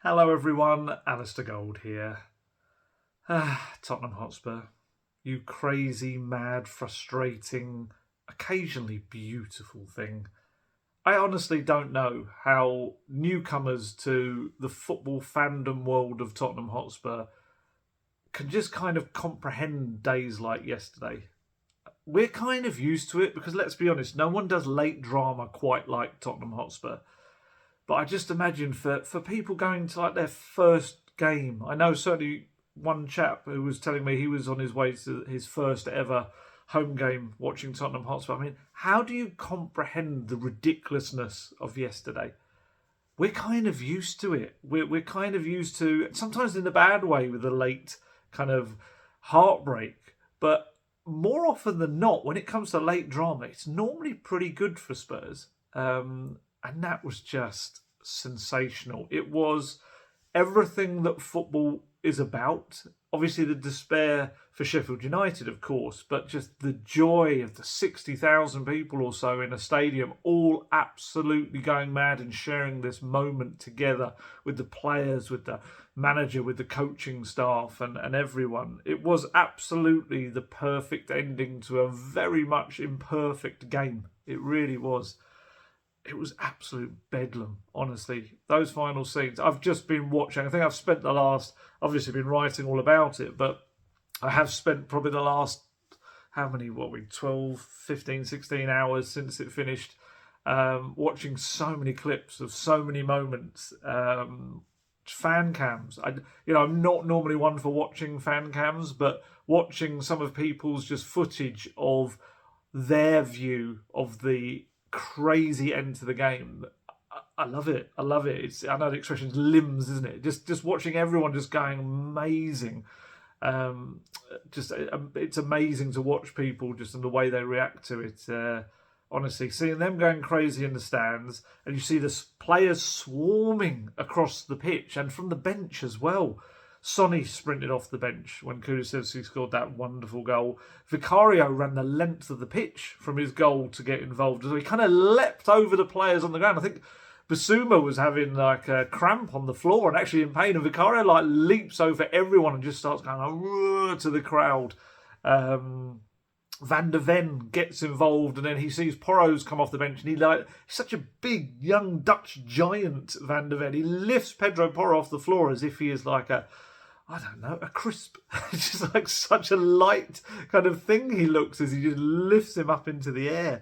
Hello everyone, Alistair Gold here. Tottenham Hotspur. You crazy, mad, frustrating, occasionally beautiful thing. I honestly don't know how newcomers to the football fandom world of Tottenham Hotspur can just kind of comprehend days like yesterday. We're kind of used to it because let's be honest, no one does late drama quite like Tottenham Hotspur. But I just imagine for people going to like their first game, I know certainly one chap who was telling me he was on his way to his first ever home game watching Tottenham Hotspur. I mean, how do you comprehend the ridiculousness of yesterday? We're kind of used to it. We're kind of used to, sometimes in a bad way, with the late kind of heartbreak. But more often than not, when it comes to late drama, it's normally pretty good for Spurs. And that was just sensational. It was everything that football is about. Obviously, the despair for Sheffield United, of course, but just the joy of the 60,000 people or so in a stadium, all absolutely going mad and sharing this moment together with the players, with the manager, with the coaching staff, and everyone. It was absolutely the perfect ending to a very much imperfect game. It really was. It was absolute bedlam, honestly. Those final scenes, I've just been watching. I think I've spent the last, obviously been writing all about it, but I have spent probably the last, how many, 12, 15, 16 hours since it finished, watching so many clips of so many moments, fan cams. I'm not normally one for watching fan cams, but watching some of people's just footage of their view of the crazy end to the game. I love it. I love it. I know the expression's limbs, isn't it? Just watching everyone just going amazing. It's amazing to watch people just in the way they react to it. Honestly, seeing them going crazy in the stands, and you see the players swarming across the pitch and from the bench as well. Sonny sprinted off the bench when Kulusevski scored that wonderful goal. Vicario ran the length of the pitch from his goal to get involved. So he kind of leapt over the players on the ground. I think Basuma was having like a cramp on the floor and actually in pain. And Vicario like leaps over everyone and just starts going to the crowd. Van der Ven gets involved, and then he sees Porro's come off the bench, and he's such a big young Dutch giant. Van der Ven, he lifts Pedro Porro off the floor as if he is like a crisp. It's just like such a light kind of thing he looks as he just lifts him up into the air.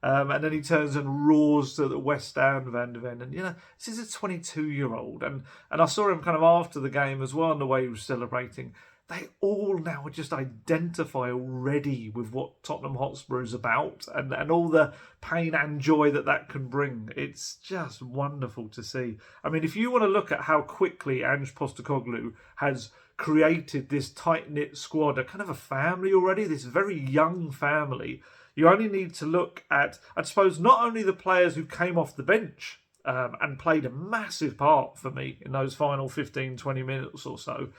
And then he turns and roars to the West Ham Van der Ven. And, this is a 22-year-old. And I saw him kind of after the game as well, and the way he was celebrating. They all now just identify already with what Tottenham Hotspur is about and all the pain and joy that can bring. It's just wonderful to see. I mean, if you want to look at how quickly Ange Postecoglou has created this tight-knit squad, a kind of a family already, this very young family, you only need to look at, I suppose, not only the players who came off the bench and played a massive part for me in those final 15, 20 minutes or so,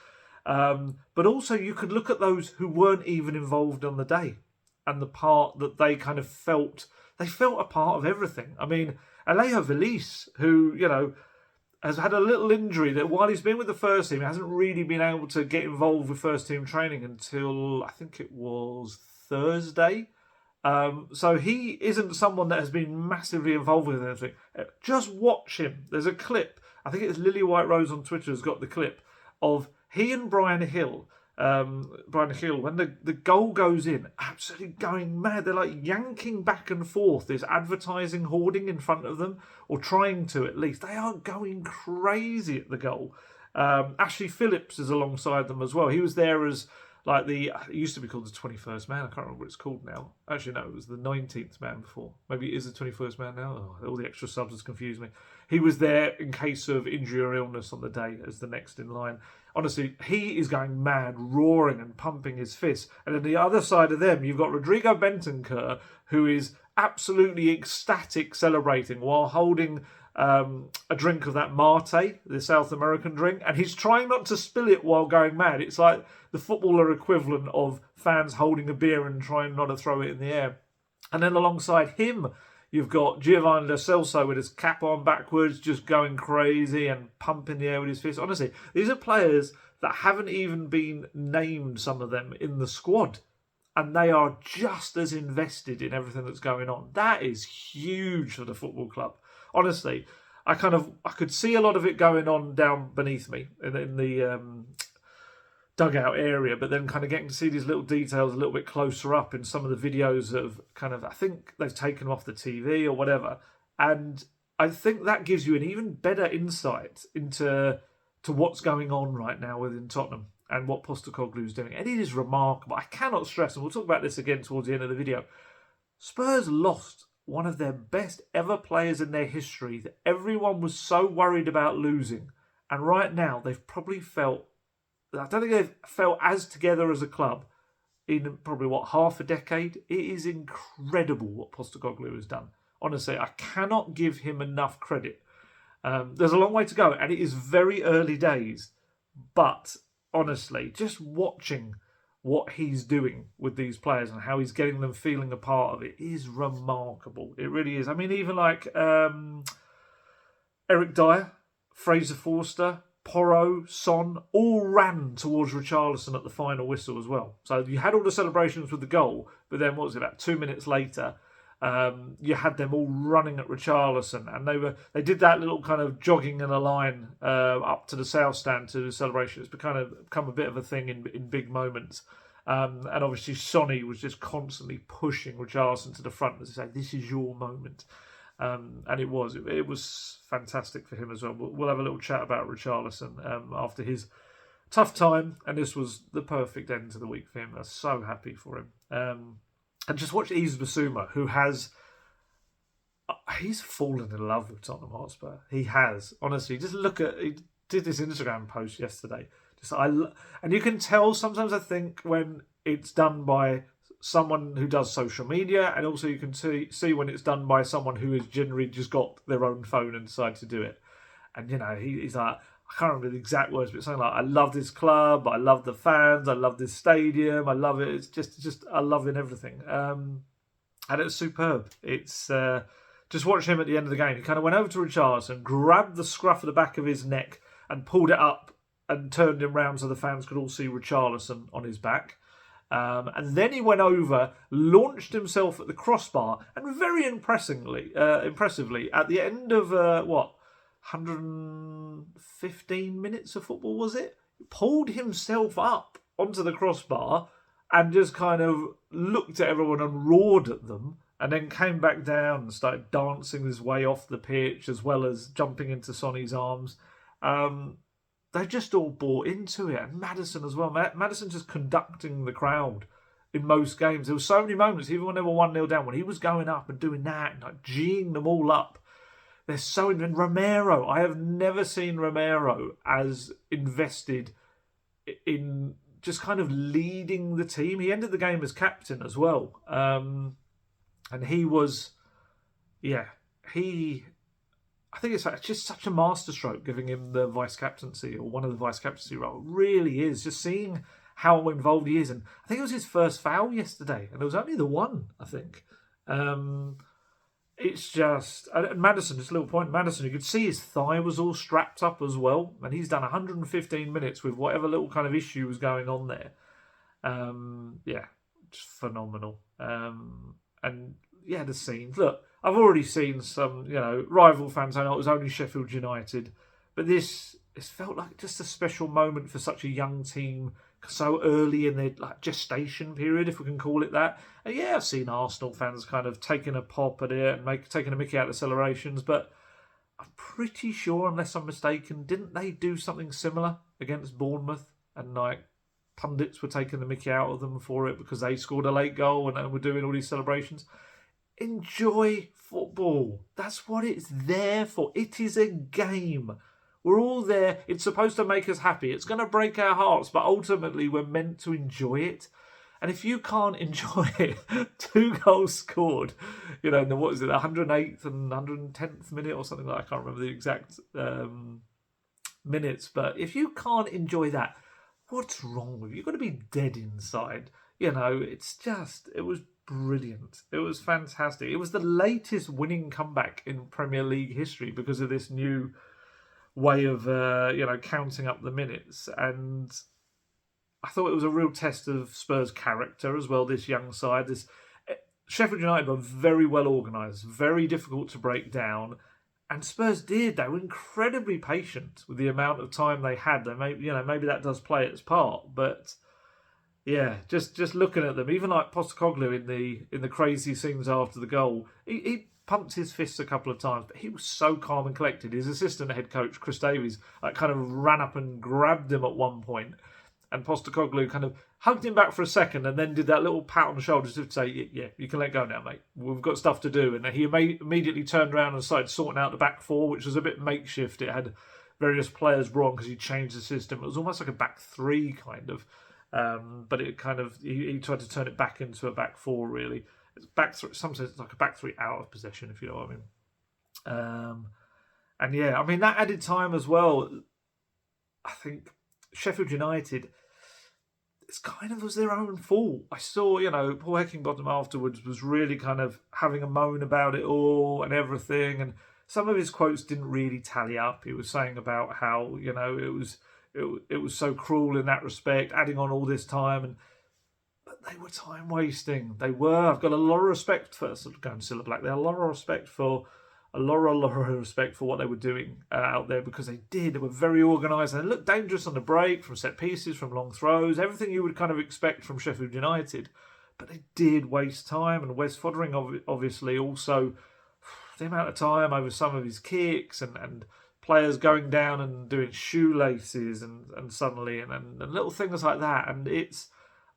but also you could look at those who weren't even involved on the day and the part that they kind of felt. They felt a part of everything. I mean, Alejo Velis, who, has had a little injury that while he's been with the first team, hasn't really been able to get involved with first team training until I think it was Thursday. So he isn't someone that has been massively involved with anything. Just watch him. There's a clip. I think it's Lily White Rose on Twitter has got the clip of he and Brian Hill, when the goal goes in, absolutely going mad. They're like yanking back and forth this advertising hoarding in front of them, or trying to at least. They are going crazy at the goal. Ashley Phillips is alongside them as well. He was there as it used to be called the 21st man. I can't remember what it's called now. Actually, no, it was the 19th man before. Maybe it is the 21st man now. Oh, all the extra subs has confused me. He was there in case of injury or illness on the day as the next in line. Honestly, he is going mad, roaring and pumping his fists. And on the other side of them, you've got Rodrigo Bentancur, who is absolutely ecstatic celebrating while holding a drink of that mate, the South American drink, and he's trying not to spill it while going mad. It's like the footballer equivalent of fans holding a beer and trying not to throw it in the air. And then alongside him, You've got Giovanni Lo Celso with his cap on backwards, just going crazy and pumping the air with his fist. Honestly, these are players that haven't even been named, some of them, in the squad. And they are just as invested in everything that's going on. That is huge for the football club. Honestly, I could see a lot of it going on down beneath me in the dugout area, but then kind of getting to see these little details a little bit closer up in some of the videos of I think they've taken them off the TV or whatever. And I think that gives you an even better insight into what's going on right now within Tottenham and what Postecoglou is doing. And it is remarkable. I cannot stress, and we'll talk about this again towards the end of the video, Spurs lost one of their best ever players in their history that everyone was so worried about losing. And right now, they've probably I don't think they've felt as together as a club in probably, half a decade. It is incredible what Postecoglou has done. Honestly, I cannot give him enough credit. There's a long way to go, and it is very early days. But honestly, just watching what he's doing with these players and how he's getting them feeling a part of it is remarkable. It really is. I mean, even like Eric Dyer, Fraser Forster, Porro, Son, all ran towards Richarlison at the final whistle as well. So you had all the celebrations with the goal, but then what was it, about 2 minutes later, you had them all running at Richarlison, and they did that little kind of jogging in a line up to the south stand to the celebration. It's become a bit of a thing in big moments. And obviously Sonny was just constantly pushing Richarlison to the front to say, this is your moment. And it was fantastic for him as well. We'll have a little chat about Richarlison after his tough time, and this was the perfect end to the week for him. I was so happy for him. And just watch Yves Bissouma, who he's fallen in love with Tottenham Hotspur. He has, honestly. Just he did this Instagram post yesterday. And you can tell sometimes, I think, when it's done by someone who does social media, and also you can see when it's done by someone who has generally just got their own phone and decided to do it. And, he's like, I can't remember the exact words, but something like, I love this club, I love the fans, I love this stadium, I love it. It's just I love it, everything. And it's superb. It's just watch him at the end of the game. He kind of went over to Richarlison, grabbed the scruff of the back of his neck and pulled it up and turned him round so the fans could all see Richarlison on his back. And then he went over, launched himself at the crossbar, and very impressively, at the end of 115 minutes of football, was it? Pulled himself up onto the crossbar and just kind of looked at everyone and roared at them, and then came back down and started dancing his way off the pitch as well as jumping into Sonny's arms. They just all bought into it. And Maddison as well. Maddison just conducting the crowd in most games. There were so many moments, even when they were 1-0 down, when he was going up and doing that and like geeing them all up. They're so... And Romero, I have never seen Romero as invested in just kind of leading the team. He ended the game as captain as well. And he was... I think it's just such a masterstroke giving him the vice-captaincy, or one of the vice-captaincy role. It really is. Just seeing how involved he is. And I think it was his first foul yesterday, and it was only the one, I think. It's just... And Maddison, just a little point, Maddison, you could see his thigh was all strapped up as well, and he's done 115 minutes with whatever little kind of issue was going on there. Just phenomenal. And the scenes. Look, I've already seen some, rival fans. I know it was only Sheffield United, but it felt like just a special moment for such a young team, so early in their gestation period, if we can call it that. And I've seen Arsenal fans kind of taking a pop at it and taking a mickey out of celebrations, but I'm pretty sure, unless I'm mistaken, didn't they do something similar against Bournemouth? And pundits were taking the mickey out of them for it because they scored a late goal and were doing all these celebrations. Enjoy football. That's what it's there for. It is a game. We're all there. It's supposed to make us happy. It's going to break our hearts, but ultimately we're meant to enjoy it. And if you can't enjoy it, 2 goals scored, in the 108th and 110th minute or something like that. I can't remember the exact minutes, but if you can't enjoy that, what's wrong with you? You've got to be dead inside. It was brilliant. It was fantastic. It was the latest winning comeback in Premier League history because of this new way of counting up the minutes. And I thought it was a real test of Spurs' character as well, this young side. Sheffield United were very well organised, very difficult to break down. And Spurs did. They were incredibly patient with the amount of time they had. Maybe that does play its part. But yeah, just looking at them, even like Postecoglou in the crazy scenes after the goal, he pumped his fists a couple of times, but he was so calm and collected. His assistant head coach, Chris Davies, kind of ran up and grabbed him at one point. And Postecoglou kind of hugged him back for a second and then did that little pat on the shoulder to say, yeah, you can let go now, mate. We've got stuff to do. And he immediately turned around and started sorting out the back four, which was a bit makeshift. It had various players wrong because he changed the system. It was almost like a back three kind of. But it kind of, he tried to turn it back into a back four, really. It's back three, sometimes it's like a back three out of possession, if you know what I mean. And yeah, I mean, that added time as well. I think Sheffield United, it's kind of was their own fault. I saw, Paul Heckingbottom afterwards was really kind of having a moan about it all and everything. And some of his quotes didn't really tally up. He was saying about how, it was so cruel in that respect, adding on all this time. But they were time wasting. They were. I've got a lot of respect for, sort of going Cilla Black there, a lot of respect for what they were doing out there, because they were very organised and they looked dangerous on the break, from set pieces, from long throws, everything you would kind of expect from Sheffield United. But they did waste time, and Wes Fodering obviously also, the amount of time over some of his kicks and players going down and doing shoelaces and suddenly and little things like that. And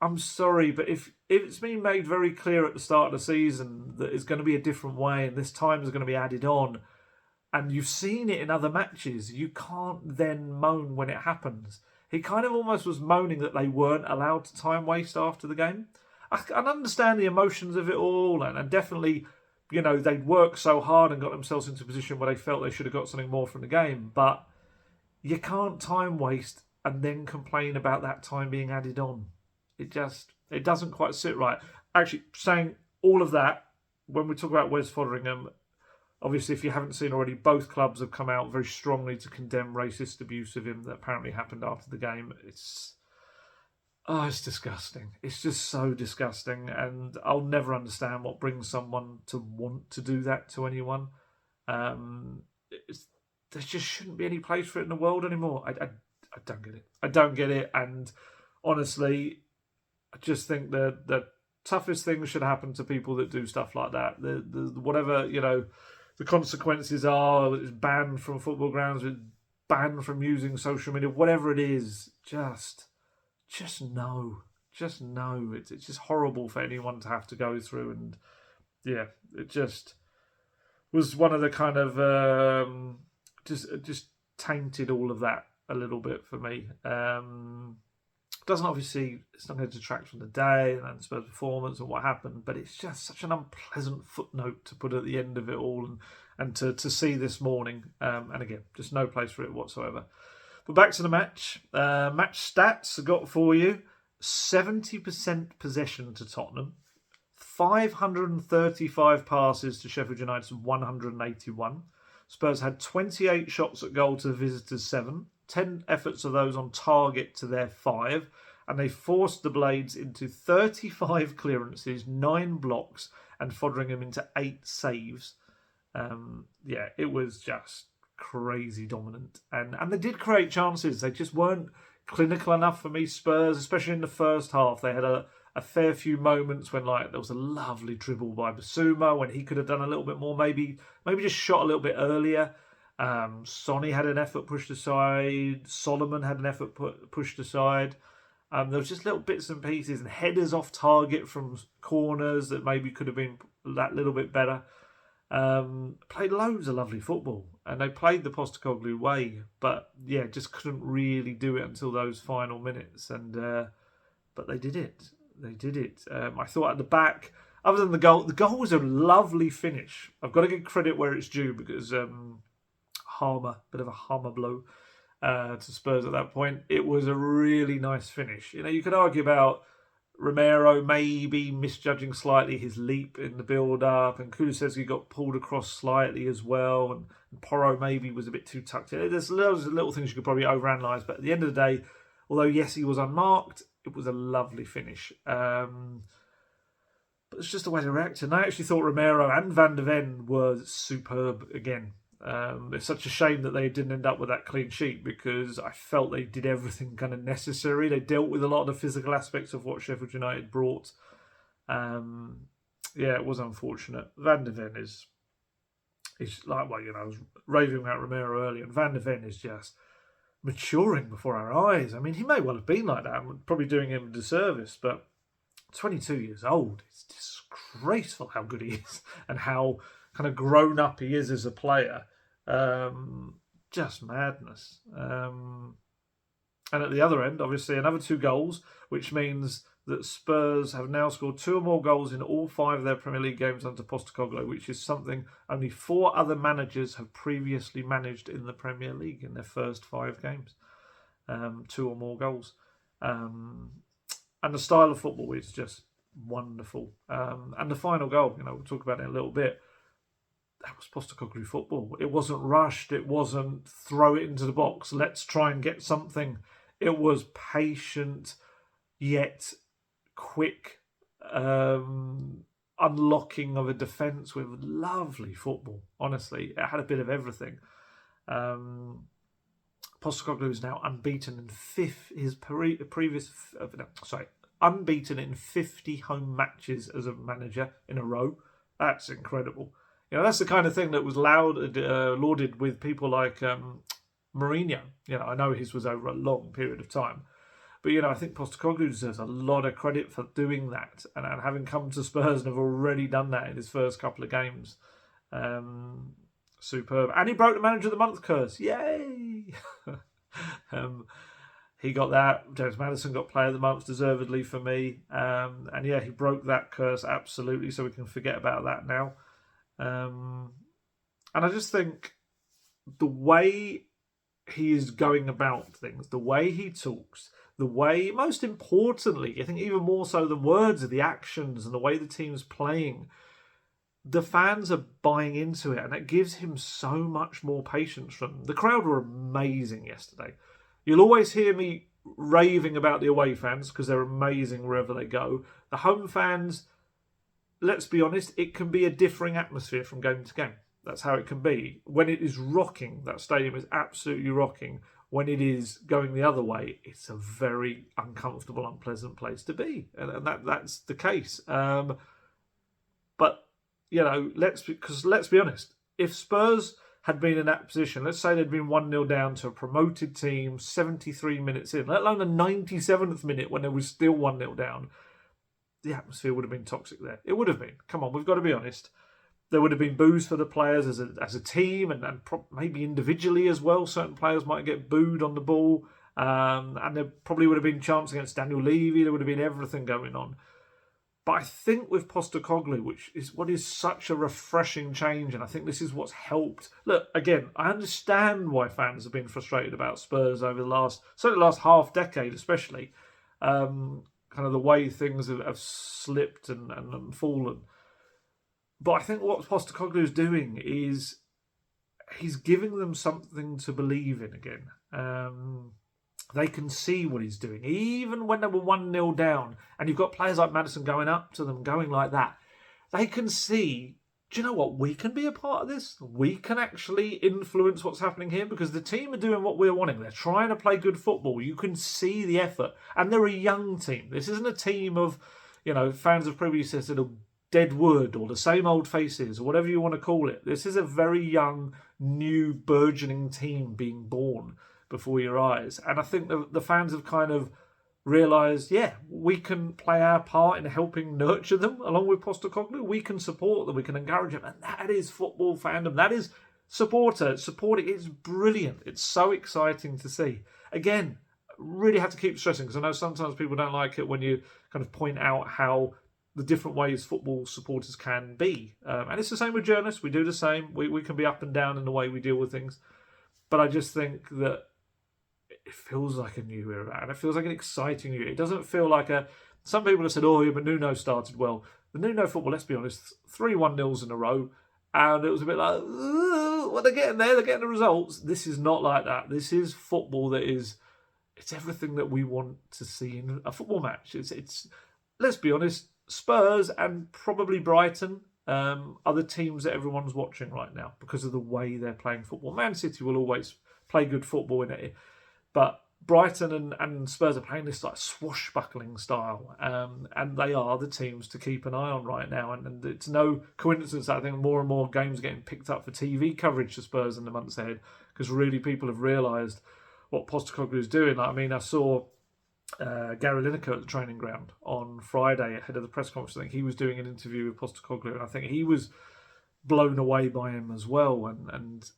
I'm sorry, but if it's been made very clear at the start of the season that it's going to be a different way and this time is going to be added on, and you've seen it in other matches, you can't then moan when it happens. He kind of almost was moaning that they weren't allowed to time waste after the game. I understand the emotions of it all, and definitely, they'd worked so hard and got themselves into a position where they felt they should have got something more from the game, but you can't time waste and then complain about that time being added on. It doesn't quite sit right. Actually, saying all of that, when we talk about Wes Foderingham, obviously, if you haven't seen already, both clubs have come out very strongly to condemn racist abuse of him that apparently happened after the game. It's disgusting. It's just so disgusting, and I'll never understand what brings someone to want to do that to anyone. There just shouldn't be any place for it in the world anymore. I don't get it. I don't get it, and honestly, I just think the toughest things should happen to people that do stuff like that. The whatever, the consequences are, it's banned from football grounds, it's banned from using social media, whatever it is, just no. Just no. It's just horrible for anyone to have to go through. And yeah, it just was one of the kind of just tainted all of that a little bit for me. It's not going to detract from the day and Spurs' performance and what happened, but it's just such an unpleasant footnote to put at the end of it all, and to see this morning. And again, just no place for it whatsoever. But back to the match. Match stats I got for you: 70% possession to Tottenham, 535 passes to Sheffield United's 181. Spurs had 28 shots at goal to the visitors' 7. 10 efforts of those on target to their 5, and they forced the Blades into 35 clearances, 9 blocks, and Foderingham into 8 saves. It was just crazy dominant, and they did create chances. They just weren't clinical enough for me, Spurs, especially in the first half. They had a fair few moments when there was a lovely dribble by Basuma when he could have done a little bit more, maybe just shot a little bit earlier. Sonny had an effort pushed aside. Solomon had an effort pushed aside. There was just little bits and pieces and headers off target from corners that maybe could have been that little bit better. Played loads of lovely football, and they played the Postecoglou way, but yeah, just couldn't really do it until those final minutes. And but they did it. They did it. I thought at the back, other than the goal was a lovely finish. I've got to give credit where it's due, because bit of a hammer blow to Spurs at that point. It was a really nice finish. You could argue about Romero maybe misjudging slightly his leap in the build-up, and Kulusevski got pulled across slightly as well, and Porro maybe was a bit too tucked in. There's loads of little things you could probably overanalyse, but at the end of the day, although yes, he was unmarked, it was a lovely finish. But it's just a way to react. And I actually thought Romero and Van de Ven were superb again. It's such a shame that they didn't end up with that clean sheet, because I felt they did everything kind of necessary. They dealt with a lot of the physical aspects of what Sheffield United brought. It was unfortunate. Van de Ven is like, well, I was raving about Romero earlier, and Van de Ven is just maturing before our eyes. I mean, he may well have been like that, probably doing him a disservice, but 22 years old, it's disgraceful how good he is and how kind of grown up he is as a player. Just madness. And at the other end, obviously, another 2 goals, which means that Spurs have now scored 2 or more goals in all 5 of their Premier League games under Postecoglou, which is something only 4 other managers have previously managed in the Premier League in their first 5 games. 2 or more goals. And the style of football is just wonderful. And the final goal, we'll talk about it in a little bit. That was Postecoglou football. It wasn't rushed. It wasn't throw it into the box, let's try and get something. It was patient, yet quick unlocking of a defence with lovely football. Honestly, it had a bit of everything. Postecoglou is now unbeaten in unbeaten in 50 home matches as a manager in a row. That's incredible. That's the kind of thing that was lauded with people like Mourinho. I know his was over a long period of time, but I think Postecoglou deserves a lot of credit for doing that and having come to Spurs and have already done that in his first couple of games. Superb. And he broke the Manager of the Month curse. Yay! He got that. James Maddison got Player of the Month, deservedly for me. He broke that curse absolutely, so we can forget about that now. And I just think the way he is going about things, the way he talks, the way, most importantly, I think even more so than words, are the actions and the way the team's playing. The fans are buying into it, and it gives him so much more patience from them. The crowd were amazing yesterday. You'll always hear me raving about the away fans because they're amazing wherever they go. The home fans, let's be honest, it can be a differing atmosphere from game to game. That's how it can be. When it is rocking, that stadium is absolutely rocking. When it is going the other way, it's a very uncomfortable, unpleasant place to be. And that's the case. But, let's be honest. If Spurs had been in that position, let's say they'd been 1-0 down to a promoted team 73 minutes in, let alone the 97th minute when they were still 1-0 down, the atmosphere would have been toxic there. It would have been. Come on, we've got to be honest. There would have been boos for the players as a team and maybe individually as well. Certain players might get booed on the ball. And there probably would have been chants against Daniel Levy. There would have been everything going on. But I think with Postecoglou, which is what is such a refreshing change, and I think this is what's helped. Look, again, I understand why fans have been frustrated about Spurs over the last half decade, especially. Kind of the way things have slipped and fallen. But I think what Postecoglou is doing is he's giving them something to believe in again. They can see what he's doing. Even when they were 1-0 down, and you've got players like Maddison going up to them, going like that, they can see, do you know what? We can be a part of this. We can actually influence what's happening here because the team are doing what we're wanting. They're trying to play good football. You can see the effort. And they're a young team. This isn't a team of, fans of previously said dead wood or the same old faces or whatever you want to call it. This is a very young, new, burgeoning team being born before your eyes. And I think the fans have kind of realised, we can play our part in helping nurture them along with Postecoglou. We can support them, we can encourage them. And that is football fandom. That is supporting. It's brilliant. It's so exciting to see. Again, really have to keep stressing because I know sometimes people don't like it when you kind of point out how the different ways football supporters can be. And it's the same with journalists. We do the same. We can be up and down in the way we deal with things. But I just think that it feels like a new era, and it feels like an exciting new era. It doesn't feel like a... Some people have said, oh, yeah, but Nuno started well. The Nuno football, let's be honest, 3-1-0s in a row, and it was a bit like, well, they're getting there, they're getting the results. This is not like that. This is football that is... It's everything that we want to see in a football match. It's let's be honest, Spurs and probably Brighton are the teams that everyone's watching right now because of the way they're playing football. Man City will always play good football in it, but Brighton and Spurs are playing this like swashbuckling style, and they are the teams to keep an eye on right now. And it's no coincidence that I think more and more games are getting picked up for TV coverage for Spurs in the months ahead, because really people have realised what Postecoglou is doing. Like, I mean, I saw Gary Lineker at the training ground on Friday ahead of the press conference. I think he was doing an interview with Postecoglou, and I think he was blown away by him as well. And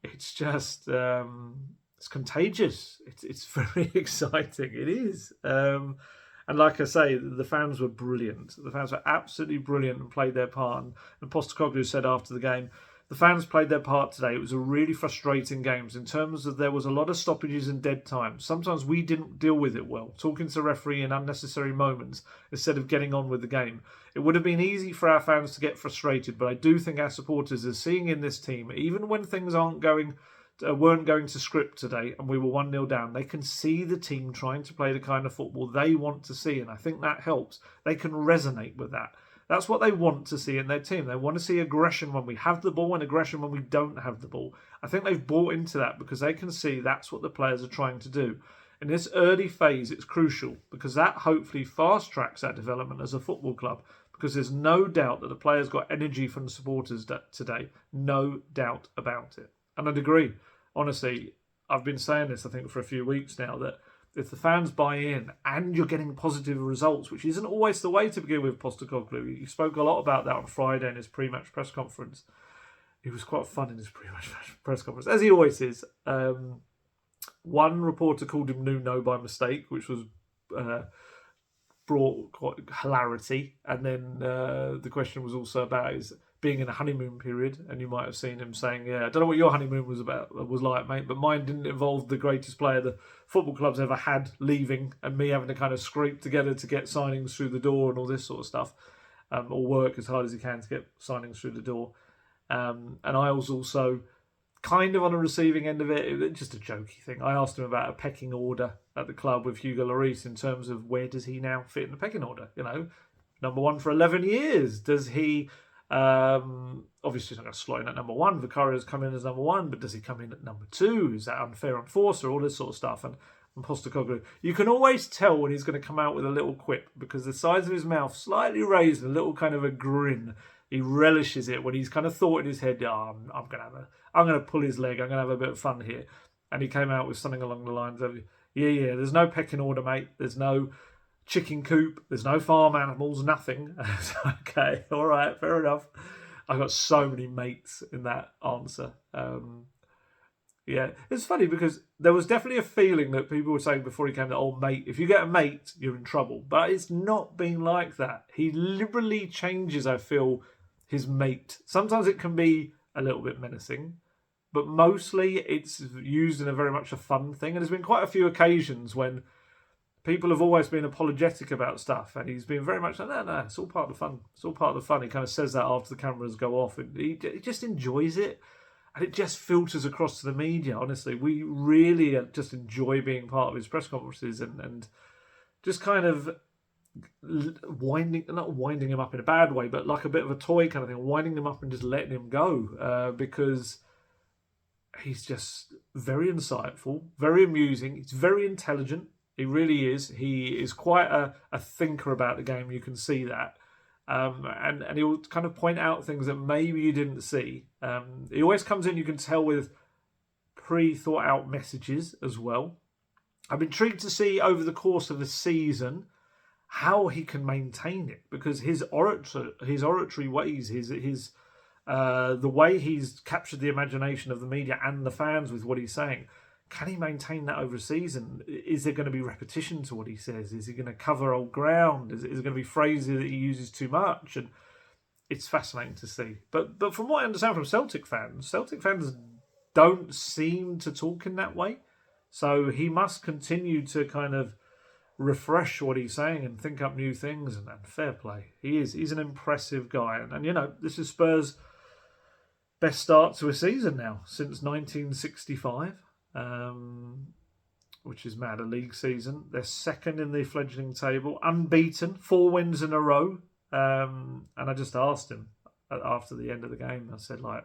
it's just it's contagious. It's very exciting. It is. And like I say, the fans were brilliant. The fans were absolutely brilliant and played their part. And Postecoglou said after the game, the fans played their part today. It was a really frustrating game in terms of there was a lot of stoppages and dead time. Sometimes we didn't deal with it well, talking to the referee in unnecessary moments instead of getting on with the game. It would have been easy for our fans to get frustrated, but I do think our supporters are seeing in this team, even when things weren't going to script today and we were 1-0 down, they can see the team trying to play the kind of football they want to see, and I think that helps. They can resonate with that. That's what they want to see in their team. They want to see aggression when we have the ball and aggression when we don't have the ball. I think they've bought into that because they can see that's what the players are trying to do. In this early phase, it's crucial because that hopefully fast-tracks our development as a football club, because there's no doubt that the players got energy from the supporters today. No doubt about it. And I'd agree. Honestly, I've been saying this, I think, for a few weeks now, that if the fans buy in and you're getting positive results, which isn't always the way to begin with Postecoglou. He spoke a lot about that on Friday in his pre-match press conference. He was quite fun in his pre-match press conference, as he always is. One reporter called him Nuno by mistake, which was brought quite hilarity. And then the question was also about his being in a honeymoon period, and you might have seen him saying, yeah, I don't know what your honeymoon was like, mate, but mine didn't involve the greatest player the football club's ever had leaving and me having to kind of scrape together to get signings through the door and all this sort of stuff, or work as hard as he can to get signings through the door. And I was also kind of on a receiving end of it. It was just a jokey thing. I asked him about a pecking order at the club with Hugo Lloris in terms of where does he now fit in the pecking order? You know, number one for 11 years. Does he... obviously he's not going to slot in at number one. Vicario's come in as number one, but does he come in at number two? Is that unfair on Forster? All this sort of stuff. And Postecoglou, you can always tell when he's going to come out with a little quip because the sides of his mouth slightly raised, a little kind of a grin. He relishes it when he's kind of thought in his head, oh, I'm going to pull his leg. I'm going to have a bit of fun here. And he came out with something along the lines of, yeah, there's no pecking order, mate. There's no chicken coop. There's no farm animals, nothing. Okay, all right, fair enough. I got so many mates in that answer. Yeah, it's funny because there was definitely a feeling that people were saying before he came that, oh, mate, if you get a mate, you're in trouble. But it's not been like that. He liberally changes, I feel, his mate. Sometimes it can be a little bit menacing, but mostly it's used in a very much a fun thing. And there's been quite a few occasions when people have always been apologetic about stuff, and he's been very much like, no, it's all part of the fun. It's all part of the fun. He kind of says that after the cameras go off, and he just enjoys it, and it just filters across to the media. Honestly, we really just enjoy being part of his press conferences and just kind of not winding him up in a bad way, but like a bit of a toy kind of thing, winding him up and just letting him go because he's just very insightful, very amusing. He's very intelligent. He really is. He is quite a thinker about the game. You can see that. And he'll kind of point out things that maybe you didn't see. He always comes in, you can tell, with pre-thought out messages as well. I'm intrigued to see over the course of the season how he can maintain it, because his oratory ways, his the way he's captured the imagination of the media and the fans with what he's saying. Can he maintain that over a season? Is there going to be repetition to what he says? Is he going to cover old ground? Is there going to be phrases that he uses too much? And it's fascinating to see. But from what I understand from Celtic fans don't seem to talk in that way. So he must continue to kind of refresh what he's saying and think up new things, and fair play. He's an impressive guy. And you know, this is Spurs' best start to a season now since 1965. Which is mad, a league season. They're second in the fledgling table, unbeaten, 4 wins in a row. And I just asked him after the end of the game, I said, like,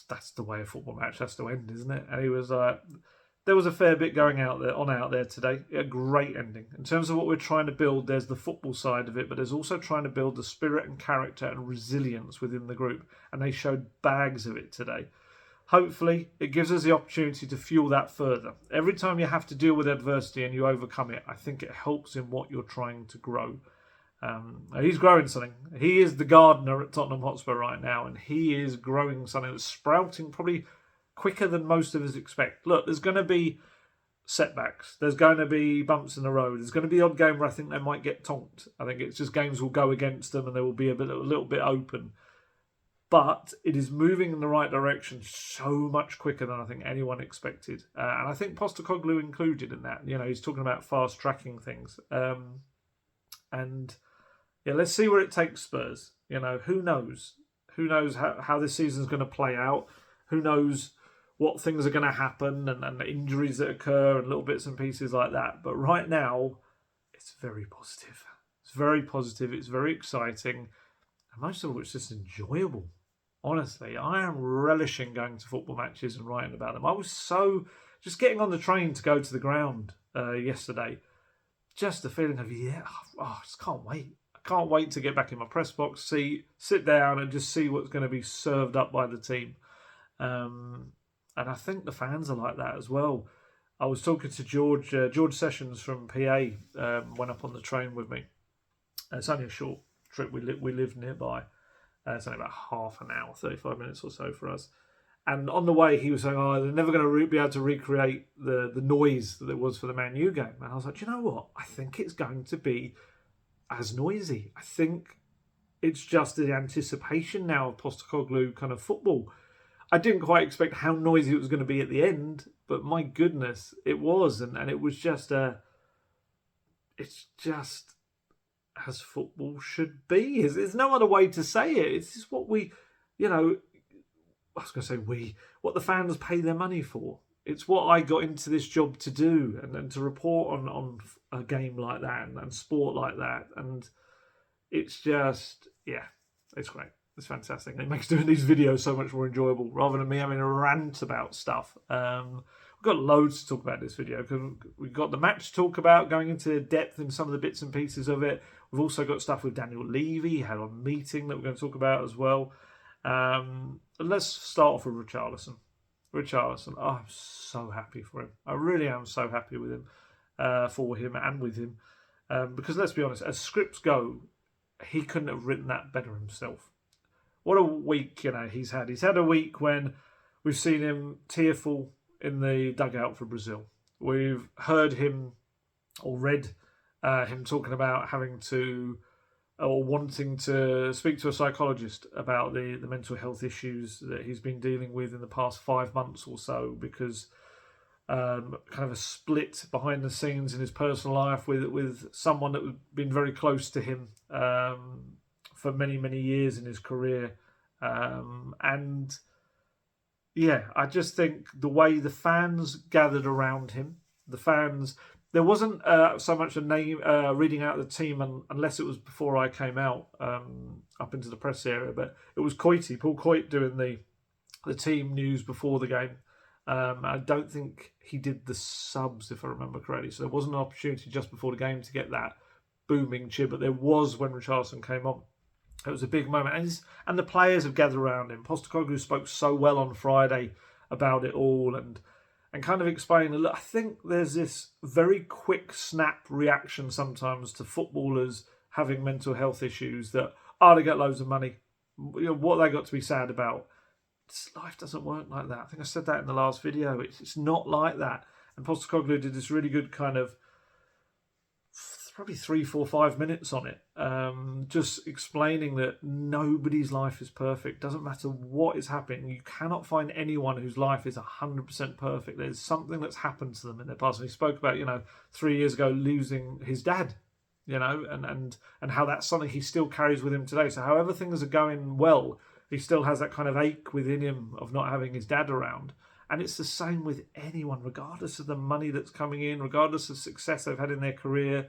that's the way a football match has to end, isn't it? And he was like, there was a fair bit going out there today. A great ending. In terms of what we're trying to build, there's the football side of it, but there's also trying to build the spirit and character and resilience within the group. And they showed bags of it today. Hopefully, it gives us the opportunity to fuel that further. Every time you have to deal with adversity and you overcome it, I think it helps in what you're trying to grow. He's growing something. He is the gardener at Tottenham Hotspur right now, and he is growing something that's sprouting probably quicker than most of us expect. Look, there's going to be setbacks. There's going to be bumps in the road. There's going to be the odd game where I think they might get tonked. I think it's just games will go against them and they will be a little bit open. But it is moving in the right direction so much quicker than I think anyone expected. And I think Postecoglou included in that. You know, he's talking about fast-tracking things. And, yeah, let's see where it takes Spurs. You know, who knows? Who knows how this season's going to play out? Who knows what things are going to happen and the injuries that occur and little bits and pieces like that. But right now, it's very positive. It's very positive. It's very exciting. And most of it is just enjoyable. Honestly, I am relishing going to football matches and writing about them. I was just getting on the train to go to the ground yesterday. Just the feeling of, I just can't wait. I can't wait to get back in my press box seat, sit down and just see what's going to be served up by the team. And I think the fans are like that as well. I was talking to George Sessions from PA, went up on the train with me. It's only a short trip. We live nearby. It's only about half an hour, 35 minutes or so for us. And on the way, he was saying, they're never going to be able to recreate the noise that there was for the Man U game. And I was like, you know what? I think it's going to be as noisy. I think it's just the anticipation now of Postecoglou kind of football. I didn't quite expect how noisy it was going to be at the end, but my goodness, it was. And it was just it's just as football should be. There's no other way to say it. It's just what we, I was going to say what the fans pay their money for. It's what I got into this job to do and to report on a game like that and sport like that. And it's just, it's great. It's fantastic. It makes doing these videos so much more enjoyable rather than me having a rant about stuff. We've got loads to talk about in this video because we've got the match to talk about, going into depth in some of the bits and pieces of it. We've also got stuff with Daniel Levy, had a meeting that we're going to talk about as well. Let's start off with Richarlison. I'm so happy for him. I really am so happy with him, for him and with him. Because let's be honest, as scripts go, he couldn't have written that better himself. What a week, he's had. He's had a week when we've seen him tearful in the dugout for Brazil. We've heard him or read him talking about having to or wanting to speak to a psychologist about the mental health issues that he's been dealing with in the past 5 months or so, because kind of a split behind the scenes in his personal life with someone that had been very close to him for many, many years in his career. I just think the way the fans gathered around him, there wasn't so much a name reading out the team unless it was before I came out up into the press area, but it was Paul Coit doing the team news before the game. I don't think he did the subs, if I remember correctly, so there wasn't an opportunity just before the game to get that booming cheer, but there was when Richarlison came on. It was a big moment, and the players have gathered around him. Postecoglou spoke so well on Friday about it all, and kind of explaining, look, I think there's this very quick snap reaction sometimes to footballers having mental health issues that, they get loads of money. What they got to be sad about? Life doesn't work like that. I think I said that in the last video. It's not like that. And Postecoglou did this really good kind of probably 3, 4, 5 minutes on it, just explaining that nobody's life is perfect. Doesn't matter what is happening. You cannot find anyone whose life is 100% perfect. There's something that's happened to them in their past. And he spoke about, 3 years ago losing his dad, and how that's something he still carries with him today. So however things are going well, he still has that kind of ache within him of not having his dad around. And it's the same with anyone, regardless of the money that's coming in, regardless of success they've had in their career.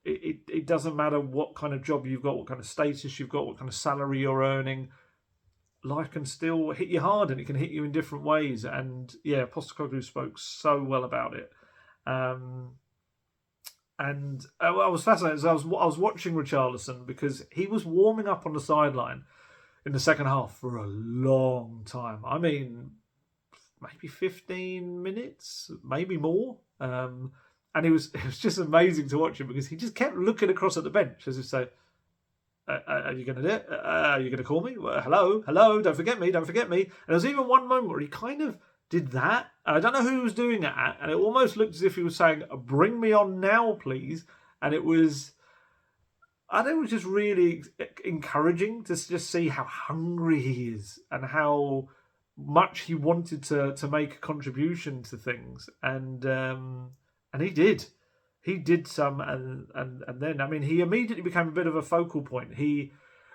It doesn't matter what kind of job you've got, what kind of status you've got, what kind of salary you're earning. Life can still hit you hard, and it can hit you in different ways. And yeah, Postecoglou spoke so well about it. And I was fascinated. I was watching Richarlison because he was warming up on the sideline in the second half for a long time. I mean, maybe 15 minutes, maybe more. And it was just amazing to watch him because he just kept looking across at the bench as if to say, are you going to do it? Are you going to call me? Well, hello, don't forget me. And there was even one moment where he kind of did that. And I don't know who he was doing it at. And it almost looked as if he was saying, bring me on now, please. And it was just really encouraging to just see how hungry he is and how much he wanted to make a contribution to things. And he did. He did some, and then, I mean, he immediately became a bit of a focal point. They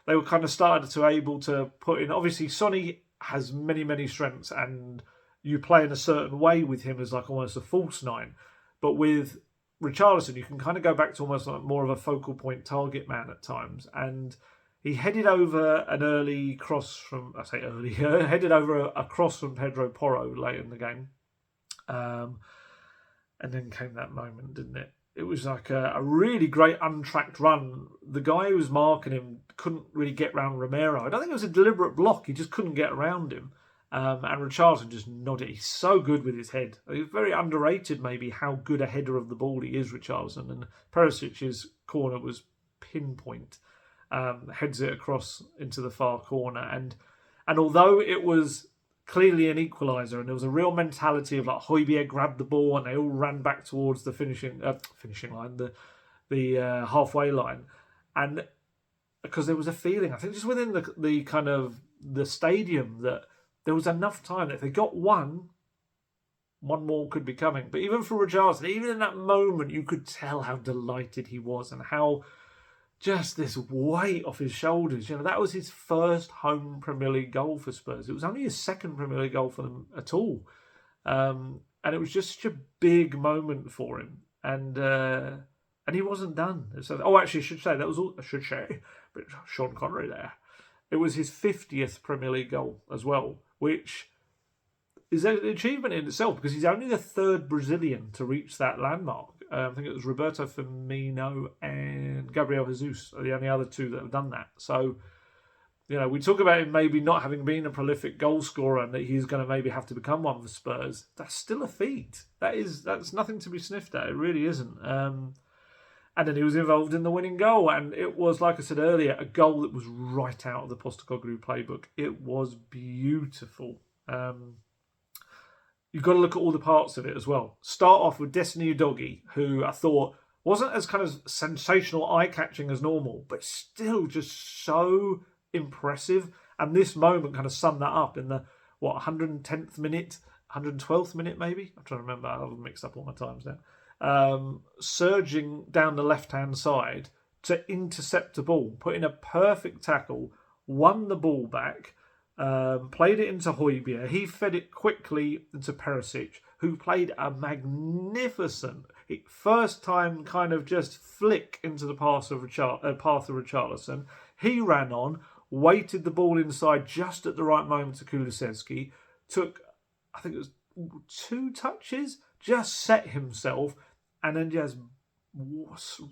were kind of started to able to put in, obviously, Sonny has many, many strengths, and you play in a certain way with him as like almost a false nine. But with Richarlison, you can kind of go back to almost like more of a focal point target man at times. And he headed over an early cross from, I say early, headed over a cross from Pedro Porro late in the game. And then came that moment, didn't it? It was like a really great untracked run. The guy who was marking him couldn't really get around Romero. I don't think it was a deliberate block. He just couldn't get around him. And Richarlison just nodded. He's so good with his head. He's very underrated, maybe, how good a header of the ball he is, Richarlison. And Perisic's corner was pinpoint. Heads it across into the far corner. And although it was clearly an equaliser, and there was a real mentality of like Højbjerg grabbed the ball and they all ran back towards the finishing line, the halfway line, and because there was a feeling, I think, just within the kind of the stadium that there was enough time that if they got one more could be coming. But even for Richarlison, even in that moment, you could tell how delighted he was and how just this weight off his shoulders. That was his first home Premier League goal for Spurs. It was only his second Premier League goal for them at all. And it was just such a big moment for him. And he wasn't done. So, actually, I should say, but Sean Connery there. It was his 50th Premier League goal as well, which is an achievement in itself because he's only the third Brazilian to reach that landmark. I think it was Roberto Firmino and Gabriel Jesus are the only other two that have done that. So, we talk about him maybe not having been a prolific goal scorer and that he's going to maybe have to become one for Spurs. That's still a feat. That's nothing to be sniffed at. It really isn't. And then he was involved in the winning goal. And it was, like I said earlier, a goal that was right out of the Postecoglou playbook. It was beautiful. You've got to look at all the parts of it as well. Start off with Destiny Udogie, who I thought wasn't as kind of sensational, eye-catching as normal, but still just so impressive. And this moment kind of summed that up in the, 110th minute, 112th minute maybe? I'm trying to remember. I've mixed up all my times now. Surging down the left-hand side to intercept a ball, put in a perfect tackle, won the ball back, played it into Højbjerg. He fed it quickly into Perisic, who played a magnificent first time kind of just flick into the path of Richarlison. He ran on, weighted the ball inside just at the right moment to Kulusevski, took, I think it was 2 touches, just set himself, and then just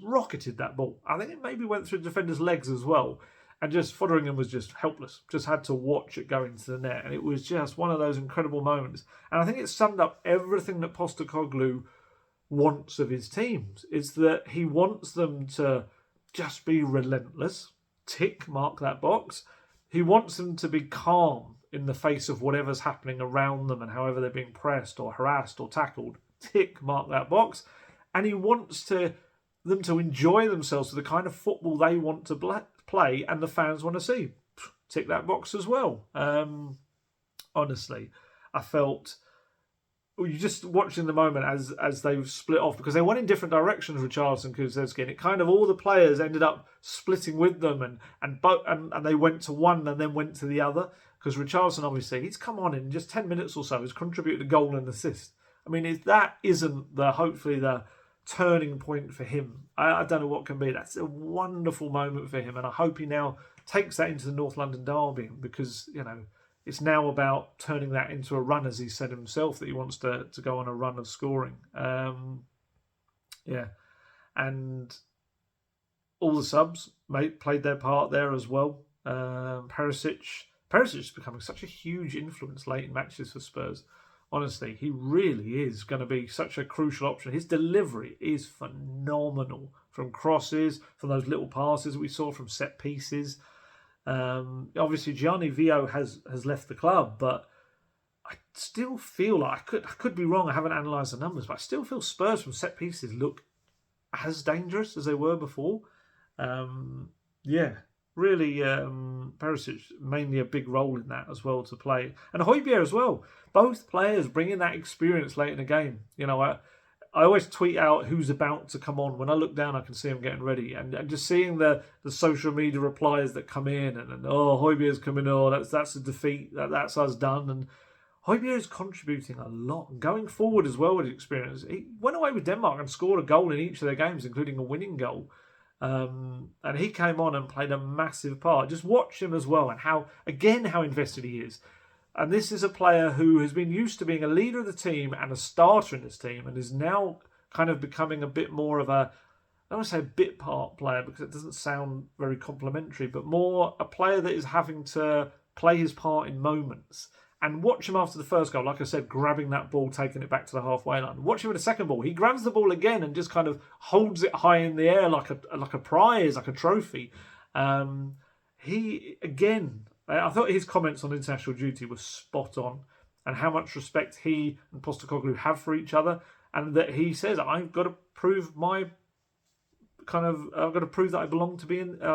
rocketed that ball. I think it maybe went through the defender's legs as well. And just Fotheringham was just helpless. Just had to watch it go into the net. And it was just one of those incredible moments. And I think it summed up everything that Postecoglou wants of his teams. Is that he wants them to just be relentless. Tick, mark that box. He wants them to be calm in the face of whatever's happening around them and however they're being pressed or harassed or tackled. Tick, mark that box. and he wants them to enjoy themselves to the kind of football they want to play and the fans want to see. Tick that box as well. Honestly, I felt you just watching the moment as they've split off, because they went in different directions with Richarlison and Kulusevski, and it kind of all the players ended up splitting with them, and they went to one and then went to the other, because Richarlison, obviously, he's come on in just 10 minutes or so, has contributed a goal and assist. I mean, if that isn't hopefully the turning point for him, I don't know what can be. That's a wonderful moment for him, and I hope he now takes that into the North London derby, because, it's now about turning that into a run, as he said himself, that he wants to go on a run of scoring. And all the subs played their part there as well. Perisic is becoming such a huge influence late in matches for Spurs. Honestly, he really is going to be such a crucial option. His delivery is phenomenal, from crosses, from those little passes we saw, from set pieces. Obviously, Gianni Vio has left the club, but I still feel like I could be wrong. I haven't analysed the numbers, but I still feel Spurs from set pieces look as dangerous as they were before. Really, Perisic mainly a big role in that as well to play, and Højbjerg as well. Both players bringing that experience late in the game. I always tweet out who's about to come on. When I look down, I can see them getting ready. And just seeing the social media replies that come in and Højbjerg's coming on, that's a defeat, that's us done. And Højbjerg is contributing a lot. And going forward as well with his experience. He went away with Denmark and scored a goal in each of their games, including a winning goal. And he came on and played a massive part. Just watch him as well, and how invested he is. And this is a player who has been used to being a leader of the team and a starter in this team, and is now kind of becoming a bit more of I don't want to say a bit part player, because it doesn't sound very complimentary, but more a player that is having to play his part in moments. And watch him after the first goal, like I said, grabbing that ball, taking it back to the halfway line. Watch him with the second ball. He grabs the ball again and just kind of holds it high in the air like a prize, like a trophy. I thought his comments on international duty were spot on, and how much respect he and Postecoglou have for each other, and that he says, I've got to prove that I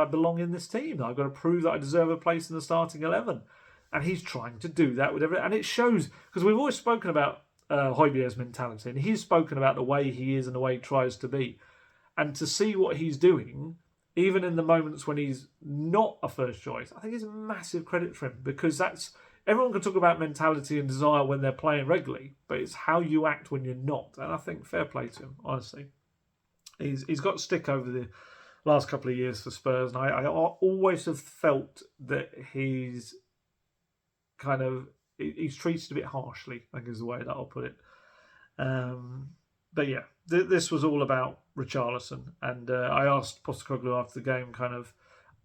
belong in this team. I've got to prove that I deserve a place in the starting 11. And he's trying to do that with everything. And it shows, because we've always spoken about Højbjerg's mentality, and he's spoken about the way he is and the way he tries to be. And to see what he's doing, even in the moments when he's not a first choice, I think is a massive credit for him, because everyone can talk about mentality and desire when they're playing regularly, but it's how you act when you're not. And I think fair play to him, honestly. He's got stick over the last couple of years for Spurs, and I always have felt that he's treated a bit harshly, I think is the way that I'll put it. But yeah, this was all about Richarlison, and I asked Postecoglou after the game,